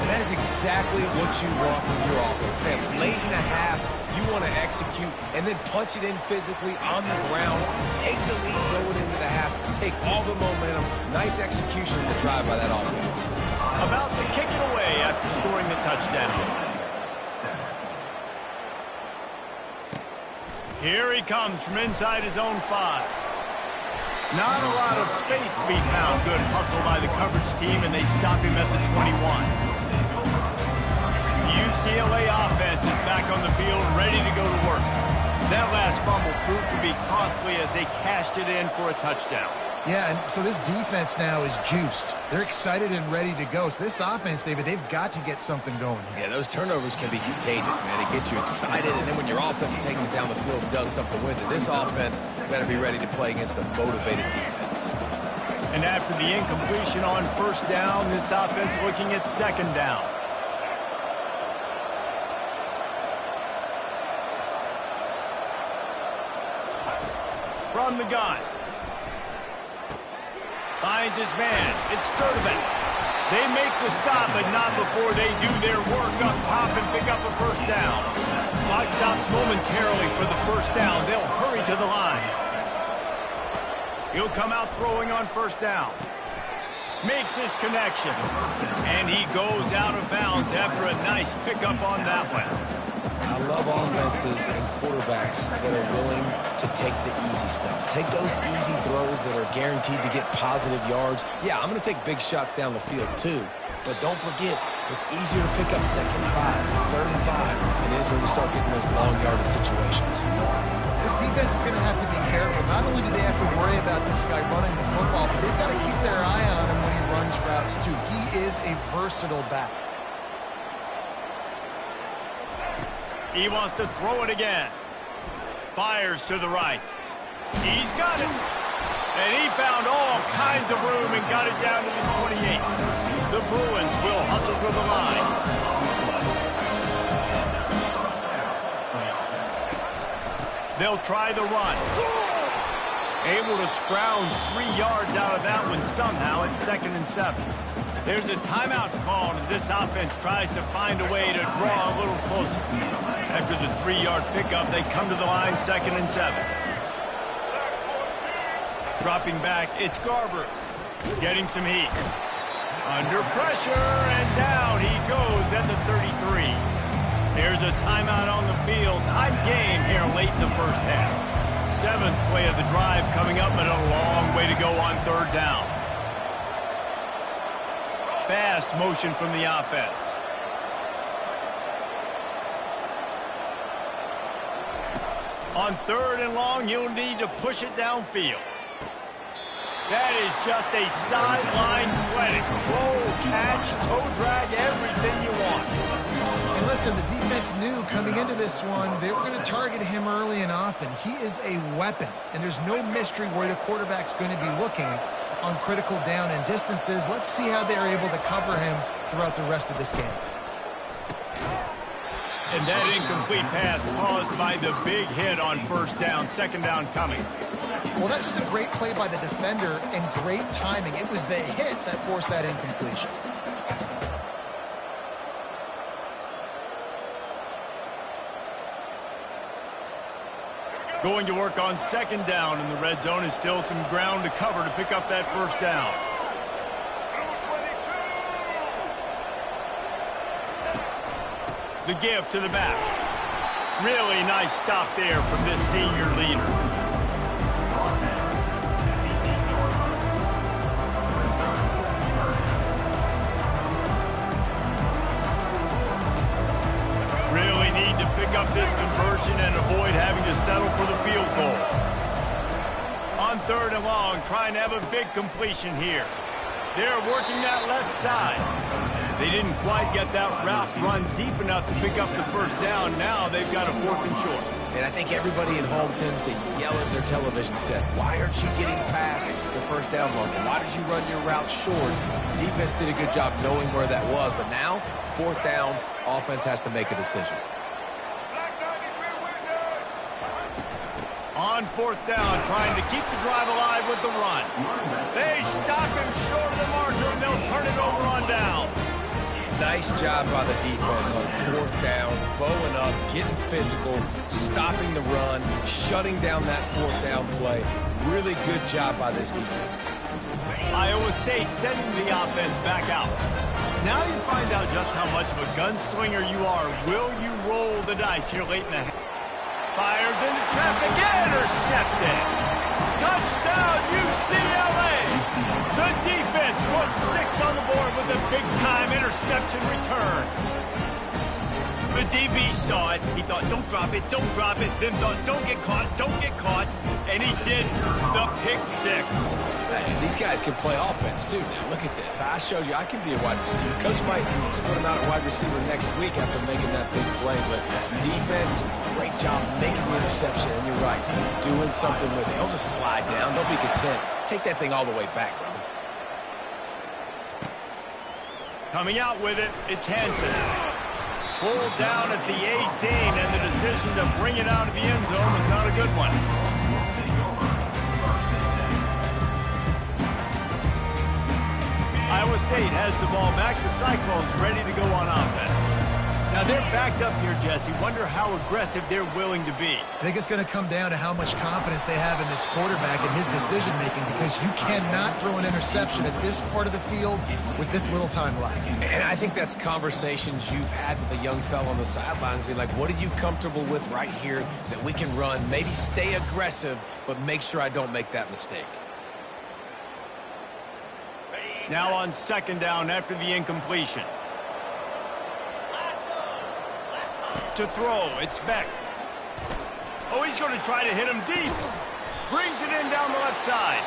Speaker 3: And as is exactly what you want from your offense. Man, late in the half, you want to execute and then punch it in physically on the ground. Take the lead going into the half. Take all the momentum. Nice execution to drive by that offense.
Speaker 1: About to kick it away after scoring the touchdown. Here he comes from inside his own 5. Not a lot of space to be found. Good hustle by the coverage team, and they stop him at the 21. UCLA offense is back on the field, ready to go to work. That last fumble proved to be costly as they cashed it in for a touchdown.
Speaker 2: Yeah, and so this defense now is juiced. They're excited and ready to go. So this offense, David, they've got to get something going here.
Speaker 3: Yeah, those turnovers can be contagious, man. They get you excited, and then when your offense takes it down the field and does something with it, this offense better be ready to play against a motivated defense.
Speaker 1: And after the incompletion on first down, this offense looking at second down. From the gun. Finds his man. It's Sturdivant. They make the stop, but not before they do their work up top and pick up a first down. Clock stops momentarily for the first down. They'll hurry to the line. He'll come out throwing on first down. Makes his connection. And he goes out of bounds after a nice pickup on that one.
Speaker 3: I love offenses and quarterbacks that are willing to take the easy stuff. Take those easy throws that are guaranteed to get positive yards. Yeah, I'm going to take big shots down the field too. But don't forget, it's easier to pick up second and 5, third and 5 than it is when we start getting those long yardage situations.
Speaker 2: This defense is going to have to be careful. Not only do they have to worry about this guy running the football, but they've got to keep their eye on him when he runs routes too. He is a versatile back.
Speaker 1: He wants to throw it again. Fires to the right. He's got it. And he found all kinds of room and got it down to the 28. The Bruins will hustle for the line. They'll try the run. Able to scrounge 3 yards out of that one somehow. It's 2nd and 7. There's a timeout called as this offense tries to find a way to draw a little closer. After the 3-yard pickup, they come to the line, 2nd and 7. Dropping back, it's Garbers. Getting some heat. Under pressure, and down he goes at the 33. There's a timeout on the field. Tight game here late in the first half. 7th play of the drive coming up, but a long way to go on third down. Fast motion from the offense. On third and long, you'll need to push it downfield. That is just a sideline clinic. Roll, catch, toe drag, everything you want.
Speaker 2: And listen, the defense knew coming into this one, they were going to target him early and often. He is a weapon, and there's no mystery where the quarterback's going to be looking on critical down and distances. Let's see how they're able to cover him throughout the rest of this game.
Speaker 1: And that incomplete pass caused by the big hit on first down. 2nd down coming.
Speaker 2: Well, that's just a great play by the defender and great timing. It was the hit that forced that incompletion.
Speaker 1: Going to work on 2nd down, and the red zone is still some ground to cover to pick up that first down. The give to the back. Really nice stop there from this senior leader. Really need to pick up this conversion and avoid having to settle for the field goal. On 3rd and long, trying to have a big completion here. They're working that left side. They didn't quite get that route run deep enough to pick up the first down. Now they've got a 4th and short.
Speaker 3: And I think everybody at home tends to yell at their television set, why aren't you getting past the first down marker? Why did you run your route short? Defense did a good job knowing where that was, but now, 4th down, offense has to make a decision.
Speaker 1: On 4th down, trying to keep the drive alive with the run. They stop him short of the marker, and they'll turn it over on down.
Speaker 3: Nice Nice job by the defense on 4th down, bowing up, getting physical, stopping the run, shutting down that 4th down play. Really good job by this defense.
Speaker 1: Iowa State sending the offense back out. Now you find out just how much of a gunslinger you are. Will you roll the dice here late in the half? Fires into traffic, intercepted. Touchdown, UCLA. The defense puts 6 on the board with a big-time interception return. The DB saw it. He thought, don't drop it, don't drop it. Then thought, don't get caught, don't get caught. And he did the pick 6.
Speaker 3: Man, these guys can play offense, too. Now, look at this. I showed you I can be a wide receiver. Coach might split him out at wide receiver next week after making that big play. But defense, great job making the interception. And you're right, doing something with it. Don't just slide down. Don't be content. Take that thing all the way back, brother.
Speaker 1: Coming out with it, it's Hansen. Pulled down at the 18, and the decision to bring it out of the end zone was not a good one. Iowa State has the ball back. The Cyclones ready to go on offense. Now they're backed up here, Jesse. Wonder how aggressive they're willing to be.
Speaker 2: I think it's going to come down to how much confidence they have in this quarterback and his decision-making, because you cannot throw an interception at this part of the field with this little time left.
Speaker 3: And I think that's conversations you've had with a young fellow on the sidelines. Be like, what are you comfortable with right here that we can run? Maybe stay aggressive, but make sure I don't make that mistake.
Speaker 1: Now on 2nd down after the incompletion. To throw, it's Beck. Oh, he's going to try to hit him deep. Brings it in down the left side.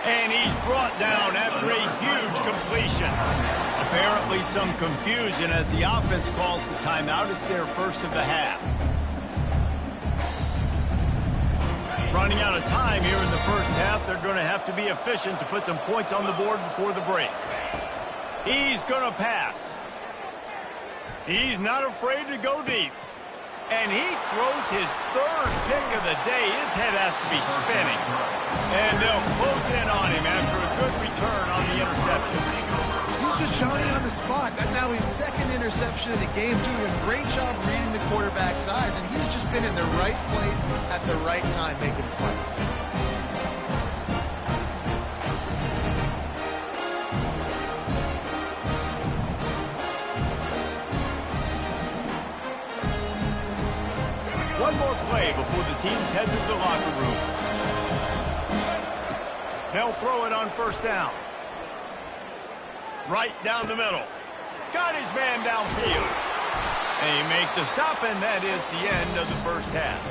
Speaker 1: And he's brought down after a huge completion. Apparently some confusion as the offense calls the timeout. It's their first of the half. Running out of time here in the first half. They're going to have to be efficient to put some points on the board before the break. He's going to pass. He's not afraid to go deep. And he throws his 3rd pick of the day. His head has to be spinning. And they'll close in on him after a good return on the interception.
Speaker 2: He's just Johnny on the spot. And now his 2nd interception of the game, doing a great job reading the quarterback's eyes. And he's just been in the right place at the right time making plays.
Speaker 1: One more play before the teams head to the locker room. They'll throw it on 1st down. Right down the middle. Got his man downfield. They make the stop, and that is the end of the first half.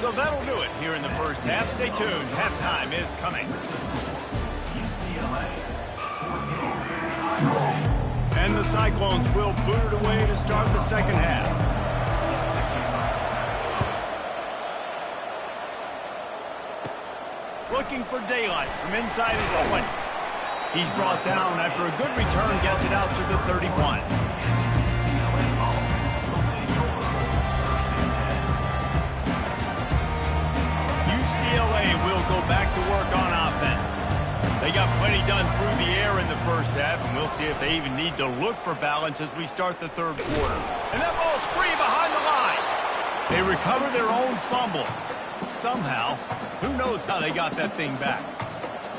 Speaker 1: So that'll do it here in the first half. Stay tuned. Halftime is coming. And the Cyclones will boot it away to start the 2nd half. Looking for daylight from inside his 20. He's brought down after a good return, gets it out to the 31. UCLA will go back to work on offense. They got plenty done through the air in the first half, and we'll see if they even need to look for balance as we start the 3rd quarter. And that ball's free behind the line. They recover their own fumble. Somehow, who knows how they got that thing back.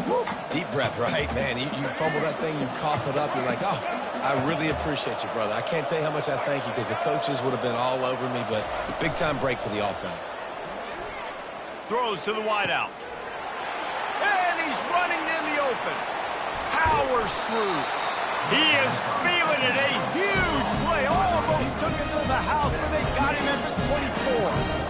Speaker 3: Woo. Deep breath, right? Man, you fumble that thing, you cough it up, you're like, oh, I really appreciate you, brother. I can't tell you how much I thank you, because the coaches would have been all over me, but big-time break for the offense.
Speaker 1: Throws to the wideout. And he's running in the open. Powers through. He is feeling it. A huge play. Almost took it to the house, but they got him at the 24.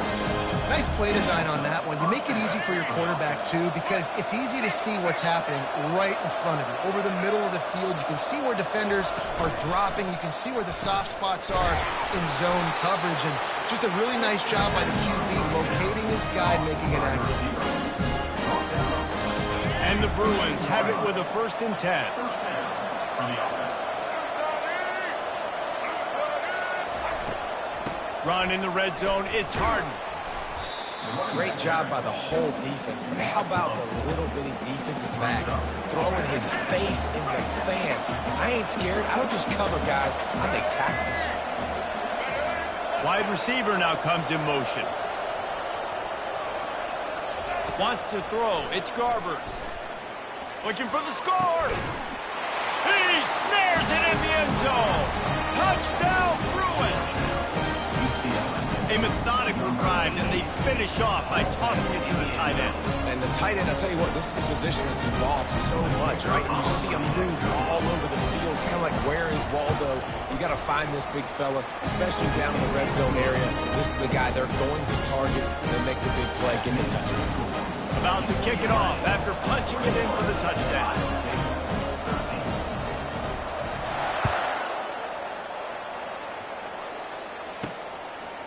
Speaker 2: Nice play design on that one. You make it easy for your quarterback, too, because it's easy to see what's happening right in front of you. Over the middle of the field, you can see where defenders are dropping. You can see where the soft spots are in zone coverage. And just a really nice job by the QB locating his guy and making it accurate.
Speaker 1: And the Bruins have it with a 1st and 10. Run in the red zone. It's Harden.
Speaker 3: Great job by the whole defense, but how about the little bitty defensive back throwing his face in the fan? I ain't scared. I don't just cover guys. I make tackles.
Speaker 1: Wide receiver now comes in motion. Wants to throw. It's Garbers. Looking for the score. He snares it in the end zone. Touchdown, Bruins. A methodical drive, and they finish off by tossing it to the tight end.
Speaker 3: And the tight end, I'll tell you what, this is a position that's evolved so much, right? You see him move all over the field. It's kind of like, where is Waldo? You got to find this big fella, especially down in the red zone area. This is the guy they're going to target and make the big play, get the touchdown.
Speaker 1: About to kick it off after punching it in for the touchdown.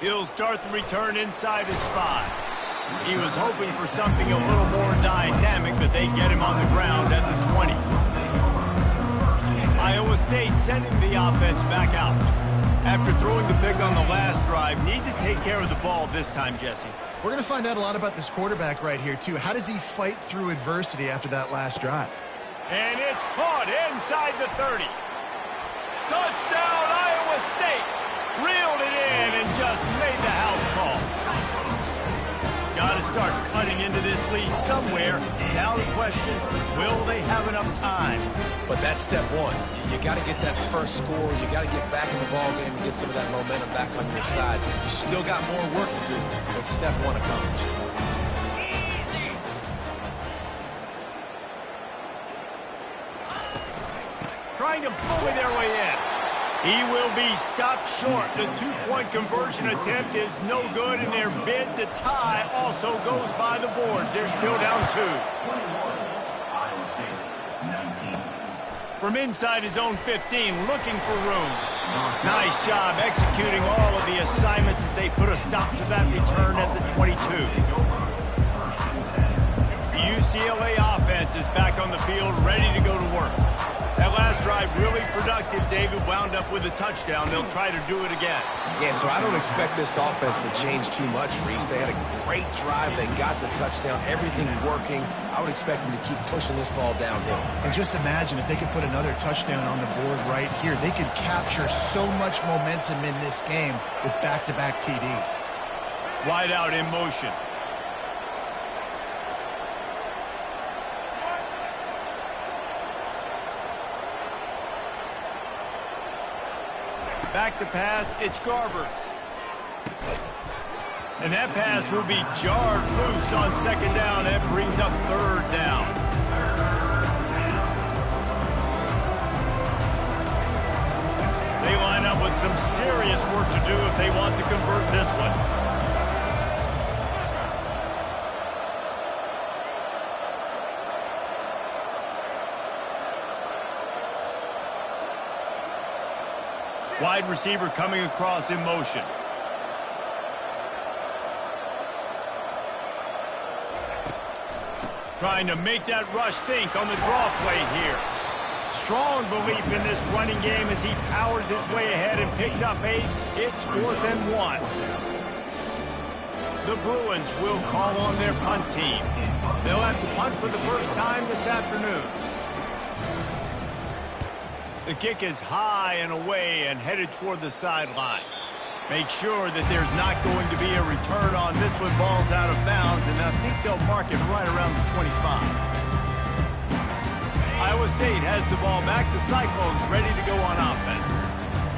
Speaker 1: He'll start the return inside his 5. He was hoping for something a little more dynamic, but they get him on the ground at the 20. Iowa State sending the offense back out. After throwing the pick on the last drive, need to take care of the ball this time, Jesse.
Speaker 2: We're going to find out a lot about this quarterback right here, too. How does he fight through adversity after that last drive?
Speaker 1: And it's caught inside the 30. Touchdown, Iowa State. Reeled it in and just made the house call. Got to start cutting into this lead somewhere. Now the question, will they have enough time?
Speaker 3: But that's step one. You got to get that first score. You got to get back in the ball game and get some of that momentum back on your side. You still got more work to do, but step one accomplished.
Speaker 1: Trying to bully their way in. He will be stopped short. The two-point conversion attempt is no good, and their bid to tie also goes by the boards. They're still down 2. From inside his own 15, looking for room. Nice job executing all of the assignments as they put a stop to that return at the 22. The UCLA offense is back on the field, ready to go to work. That last drive really productive. David wound up with a touchdown. They'll try to do it again.
Speaker 3: Yeah, so I don't expect this offense to change too much, Reese. They had a great drive. They got the touchdown. Everything working. I would expect them to keep pushing this ball downhill.
Speaker 2: And just imagine if they could put another touchdown on the board right here. They could capture so much momentum in this game with back-to-back TDs.
Speaker 1: Wide out in motion. Back to pass, it's Garbers. And that pass will be jarred loose on second down. That brings up third down. They line up with some serious work to do if they want to convert this one. Wide receiver coming across in motion. Trying to make that rush think on the draw play here. Strong belief in this running game as he powers his way ahead and picks up 8. It's 4th and 1. The Bruins will call on their punt team. They'll have to punt for the first time this afternoon. The kick is high and away and headed toward the sideline. Make sure that there's not going to be a return on this one. Ball's out of bounds, and I think they'll mark it right around the 25. Iowa State has the ball back. The Cyclones ready to go on offense.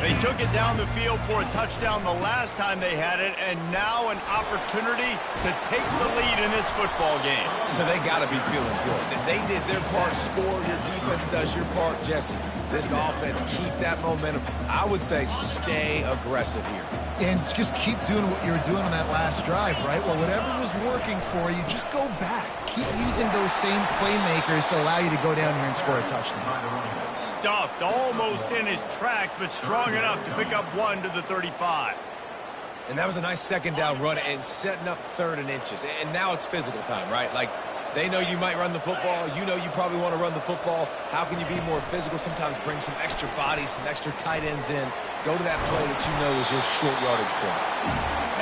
Speaker 1: They took it down the field for a touchdown the last time they had it, and now an opportunity to take the lead in this football game.
Speaker 3: So they got to be feeling good. They did their part, score, your defense does your part, Jesse. This offense, keep that momentum. I would say stay aggressive here.
Speaker 2: And just keep doing what you were doing on that last drive, right? Well, whatever was working for you, just go back. Keep using those same playmakers to allow you to go down here and score a touchdown.
Speaker 1: Stuffed almost in his tracks, but strong enough to pick up 1 to the 35.
Speaker 3: And that was a nice second down run and setting up 3rd and inches. And now it's physical time, right? Like, They know you might run the football. You know you probably want to run the football. How can you be more physical? Sometimes bring some extra bodies, some extra tight ends in. Go to that play that you know is your short yardage play.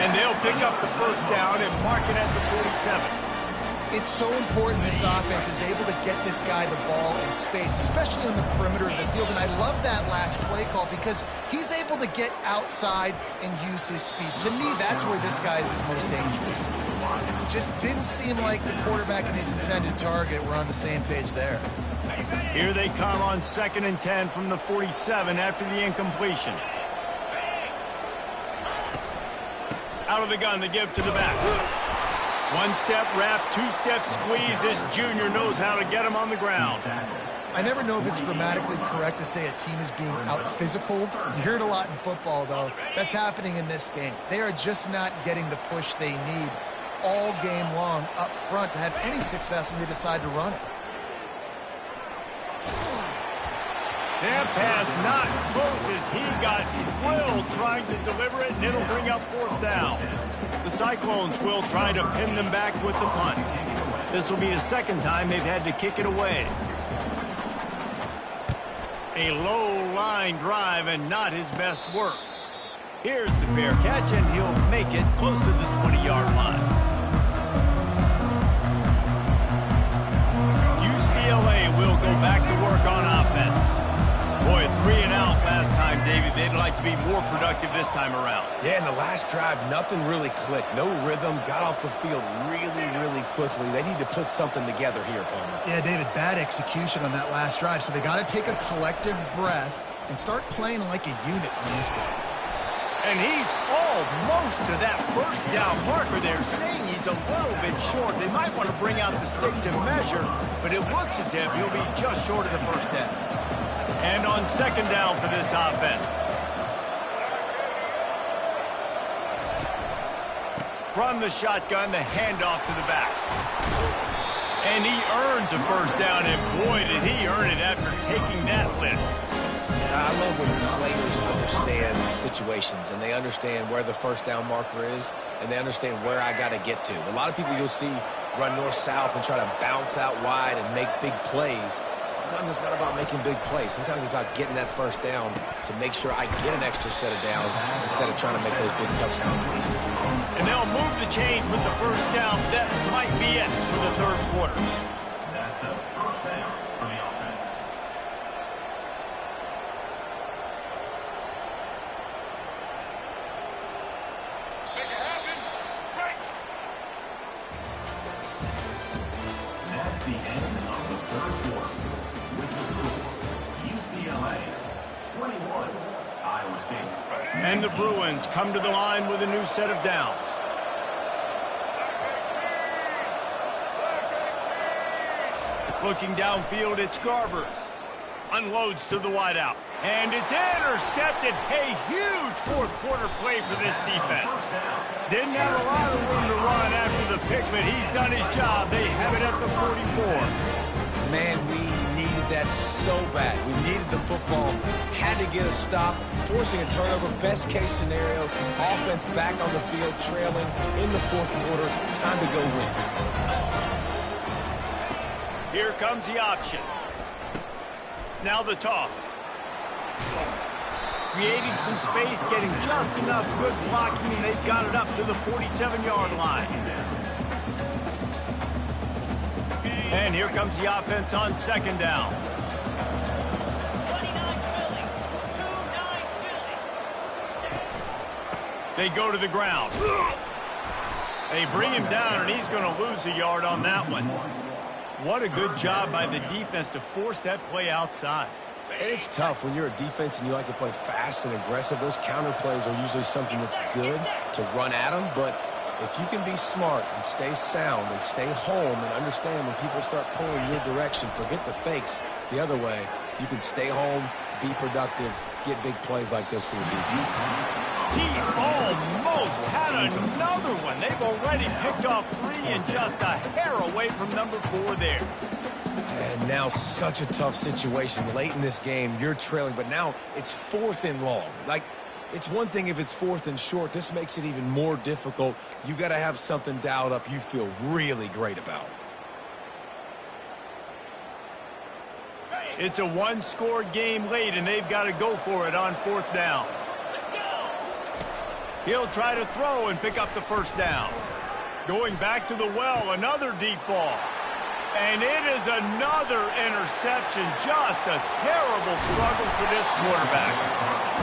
Speaker 1: And they'll pick up the first down and mark it at the 47.
Speaker 2: It's so important this offense is able to get this guy the ball in space, especially on the perimeter of the field. And I love that last play call because he's able to get outside and use his speed. To me, that's where this guy is his most dangerous. Just didn't seem like the quarterback and his intended target were on the same page there.
Speaker 1: Here they come on 2nd and 10 from the 47 after the incompletion. Out of the gun to give to the back. One-step wrap, two-step squeeze. This junior knows how to get him on the ground.
Speaker 2: I never know if it's grammatically correct to say a team is being out-physicaled. You hear it a lot in football, though. That's happening in this game. They are just not getting the push they need all game long up front to have any success when they decide to run it.
Speaker 1: That pass not close as he got drilled trying to deliver it, and it'll bring up 4th down. The Cyclones will try to pin them back with the punt. This will be the 2nd time they've had to kick it away. A low line drive and not his best work. Here's the fair catch, and he'll make it close to the 20-yard line. UCLA will go back to work on offense. Boy, 3 and out last time, David. They'd like to be more productive this time around.
Speaker 3: Yeah, in the last drive, nothing really clicked. No rhythm, got off the field really quickly. They need to put something together here, Palmer.
Speaker 2: Yeah, David, bad execution on that last drive. So they got to take a collective breath and start playing like a unit on this one.
Speaker 1: And he's almost to that first down marker there, saying he's a little bit short. They might want to bring out the sticks and measure, but it looks as if he'll be just short of the first down. And on 2nd down for this offense. From the shotgun, the handoff to the back. And he earns a first down, and boy, did he earn it after taking that lift.
Speaker 3: I love when players understand situations, and they understand where the first down marker is, and they understand where I got to get to. A lot of people you'll see run north-south and try to bounce out wide and make big plays. Sometimes it's not about making big plays. Sometimes it's about getting that first down to make sure I get an extra set of downs instead of trying to make those big touchdowns.
Speaker 1: And they'll move the chains with the first down. That might be it for the 3rd quarter.
Speaker 4: That's a first down for the offense. That's the end of the 3rd quarter. With the score, UCLA 21, Iowa State.
Speaker 1: And the Bruins come to the line with a new set of downs. Looking downfield, it's Garbers. Unloads to the wideout. And it's intercepted. A huge 4th quarter play for this defense. Didn't have a lot of room to run after the pick, but he's done his job. They have it at the 44.
Speaker 3: Man, we needed that so bad. We needed the football, had to get a stop, forcing a turnover, best case scenario, offense back on the field, trailing in the 4th quarter, time to go win.
Speaker 1: Here comes the option. Now the toss. Creating some space, getting just enough good blocking, and they've got it up to the 47-yard line. And here comes the offense on 2nd down. They go to the ground. They bring him down, and he's going to lose a yard on that one. What a good job by the defense to force that play outside.
Speaker 3: And it's tough when you're a defense and you like to play fast and aggressive. Those counter plays are usually something that's good to run at them, but if you can be smart and stay sound and stay home and understand when people start pulling your direction, forget the fakes the other way, you can stay home, be productive, get big plays like this for your defense.
Speaker 1: He almost had another one. They've already picked off 3 and just a hair away from number 4 there.
Speaker 3: And now such a tough situation. Late in this game, you're trailing, but now it's 4th and long. Like, it's one thing if it's 4th and short. This makes it even more difficult. You got to have something dialed up you feel really great about.
Speaker 1: It's a one-score game late, and they've got to go for it on 4th down. He'll try to throw and pick up the first down. Going back to the well, another deep ball. And it is another interception. Just a terrible struggle for this quarterback.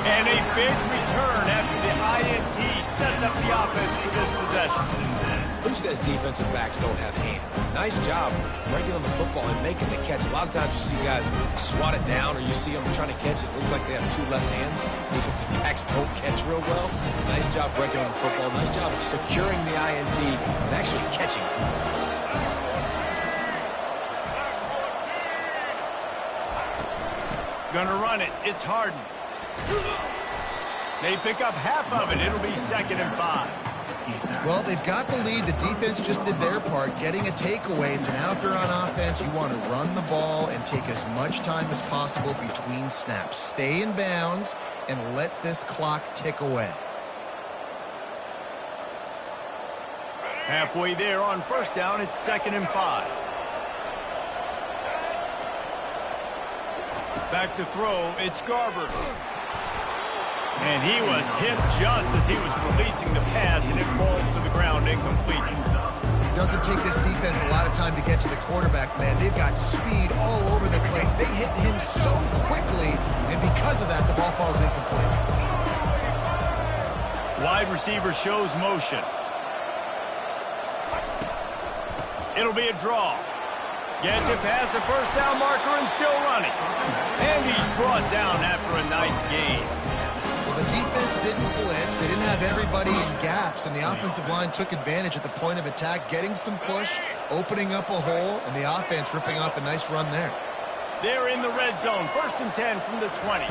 Speaker 1: And a big return after the INT sets up the offense for this possession.
Speaker 3: Who says defensive backs don't have hands? Nice job breaking on the football and making the catch. A lot of times you see guys swat it down or you see them trying to catch it. It looks like they have 2 left hands. Defensive backs don't catch real well. Nice job breaking on the football. Nice job securing the INT and actually catching it.
Speaker 1: Gonna run it. It's Harden. They pick up half of it. It'll be 2nd and 5.
Speaker 2: Well, they've got the lead. The defense just did their part, getting a takeaway. So now if they're on offense, you want to run the ball and take as much time as possible between snaps. Stay in bounds and let this clock tick away.
Speaker 1: Halfway there on 1st down, it's 2nd and 5. Back to throw, it's Garber. And he was hit just as he was releasing the pass, and it falls to the ground incomplete.
Speaker 2: It doesn't take this defense a lot of time to get to the quarterback, man. They've got speed all over the place. They hit him so quickly, and because of that, the ball falls incomplete.
Speaker 1: Wide receiver shows motion. It'll be a draw. Gets it past the first down marker and still running. And he's brought down after a nice gain.
Speaker 2: Well, the defense didn't blitz. They didn't have everybody in gaps, and the offensive line took advantage at the point of attack, getting some push, opening up a hole, and the offense ripping off a nice run there.
Speaker 1: They're in the red zone, 1st and 10 from the 20.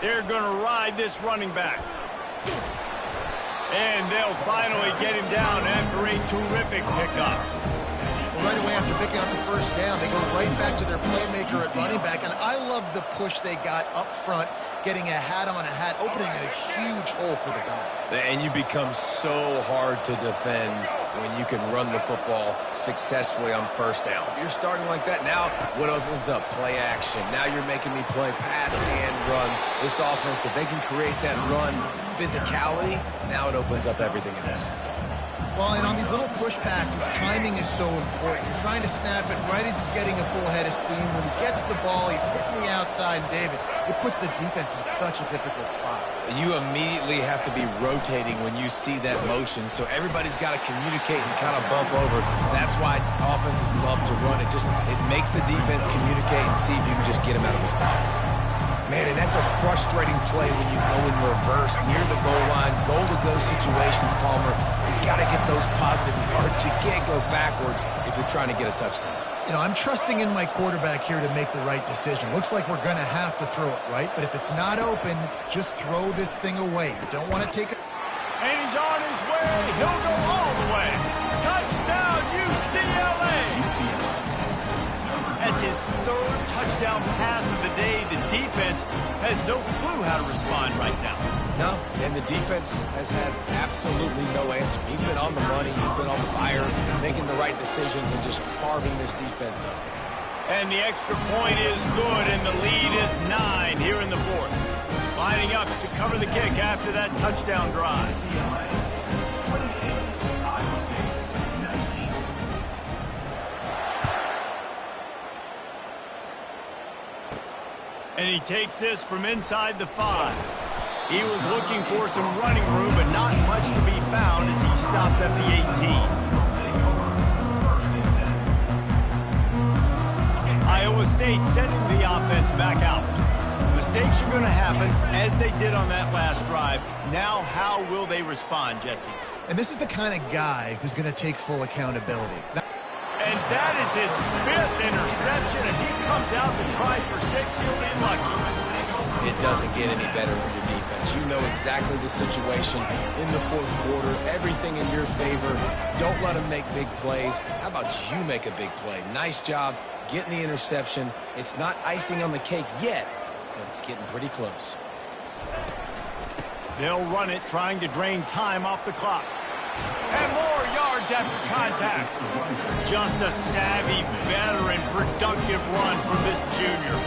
Speaker 1: They're going to ride this running back. And they'll finally get him down after a terrific pickup.
Speaker 2: Right away after picking up the first down, they go right back to their playmaker at running back, and I love the push they got up front, getting a hat on a hat, opening a huge hole for the back.
Speaker 3: And you become so hard to defend when you can run the football successfully on 1st down. You're starting like that. Now what opens up? Play action. Now you're making me play pass and run. This offense, if they can create that run physicality, now it opens up everything else.
Speaker 2: Well, and on these little push passes, timing is so important. You're trying to snap it right as he's getting a full head of steam. When he gets the ball, he's hitting the outside, and David, it puts the defense in such a difficult spot.
Speaker 3: You immediately have to be rotating when you see that motion, so everybody's got to communicate and kind of bump over. That's why offenses love to run it. It makes the defense communicate and see if you can just get him out of his spot. Man, and that's a frustrating play when you go in reverse near the goal line, goal-to-go situations, Palmer. You've got to get those positive yards. You can't go backwards if you're trying to get a touchdown.
Speaker 2: You know, I'm trusting in my quarterback here to make the right decision. Looks like we're going to have to throw it, right? But if it's not open, just throw this thing away. You don't want to take it.
Speaker 1: And he's on his way. He'll go all the way. Touchdown, UCLA. That's his 3rd touchdown pass of the day. The defense has no clue how to respond right now.
Speaker 3: No, and the defense has had absolutely no answer. He's been on the money. He's been on fire, making the right decisions and just carving this defense up.
Speaker 1: And the extra point is good, and the lead is 9 here in the 4th. Lining up to cover the kick after that touchdown drive. And he takes this from inside the 5. He was looking for some running room, but not much to be found as he stopped at the 18. Iowa State sending the offense back out. Mistakes are going to happen, as they did on that last drive. Now, how will they respond, Jesse?
Speaker 2: And this is the kind of guy who's going to take full accountability.
Speaker 1: And that is his 5th interception, and he comes out to try for 6. He'll be lucky.
Speaker 3: It doesn't get any better for your defense. You know exactly the situation in the 4th quarter. Everything in your favor. Don't let them make big plays. How about you make a big play? Nice job getting the interception. It's not icing on the cake yet, but it's getting pretty close.
Speaker 1: They'll run it, trying to drain time off the clock. And more yards after contact. Just a savvy, veteran, productive run from this junior.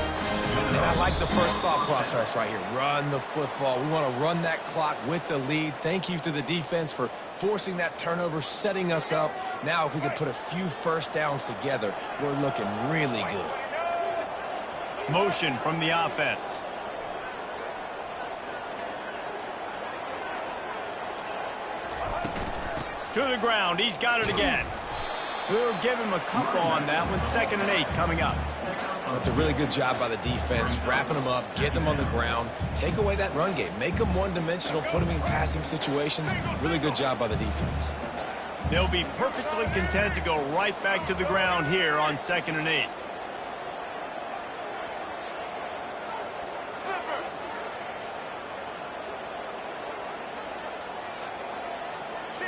Speaker 3: And I like the first thought process right here. Run the football. We want to run that clock with the lead. Thank you to the defense for forcing that turnover, setting us up. Now, if we could put a few first downs together, we're looking really good.
Speaker 1: Motion from the offense. To the ground. He's got it again. We'll give him a couple on that one. 2nd and 8 coming up.
Speaker 3: That's a really good job by the defense, wrapping them up, getting them on the ground. Take away that run game. Make them one-dimensional, put them in passing situations. Really good job by the defense.
Speaker 1: They'll be perfectly content to go right back to the ground here on 2nd and 8.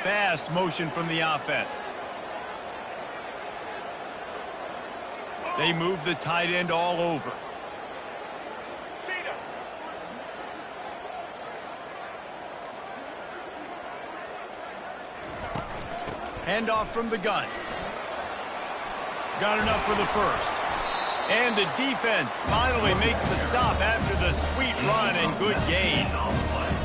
Speaker 1: Fast motion from the offense. They move the tight end all over. Handoff from the gun. Got enough for the first. And the defense finally makes the stop after the sweet run and good gain.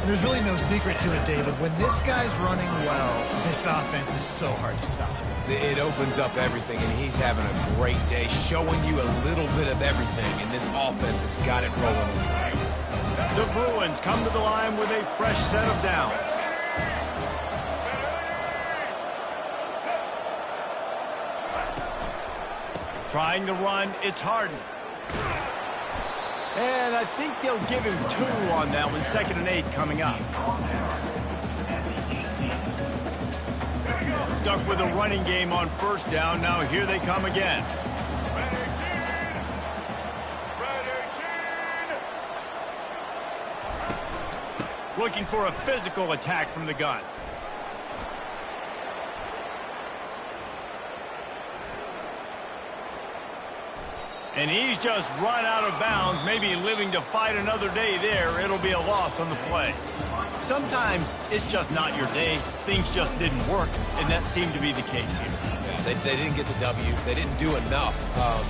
Speaker 2: There's really no secret to it, David. When this guy's running well, this offense is so hard to stop.
Speaker 3: It opens up everything, and he's having a great day, showing you a little bit of everything, and this offense has got it rolling.
Speaker 1: The Bruins come to the line with a fresh set of downs. Trying to run, it's Harden. And I think they'll give him 2 on that one. 2nd and 8 coming up. Stuck with a running game on first down. Now here they come again. Looking for a physical attack from the gun. And he's just run out of bounds, maybe living to fight another day there. It'll be a loss on the play. Sometimes it's just not your day. Things just didn't work, and that seemed to be the case here.
Speaker 3: They didn't get the W. They didn't do enough.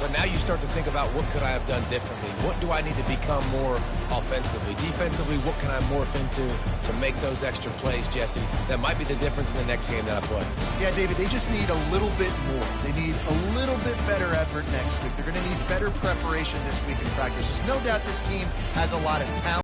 Speaker 3: But now you start to think about what could I have done differently? What do I need to become more offensively? Defensively, what can I morph into to make those extra plays, Jesse? That might be the difference in the next game that I play.
Speaker 2: Yeah, David, they just need a little bit more. They need a little bit better effort next week. They're going to need better preparation this week in practice. There's no doubt this team has a lot of talent.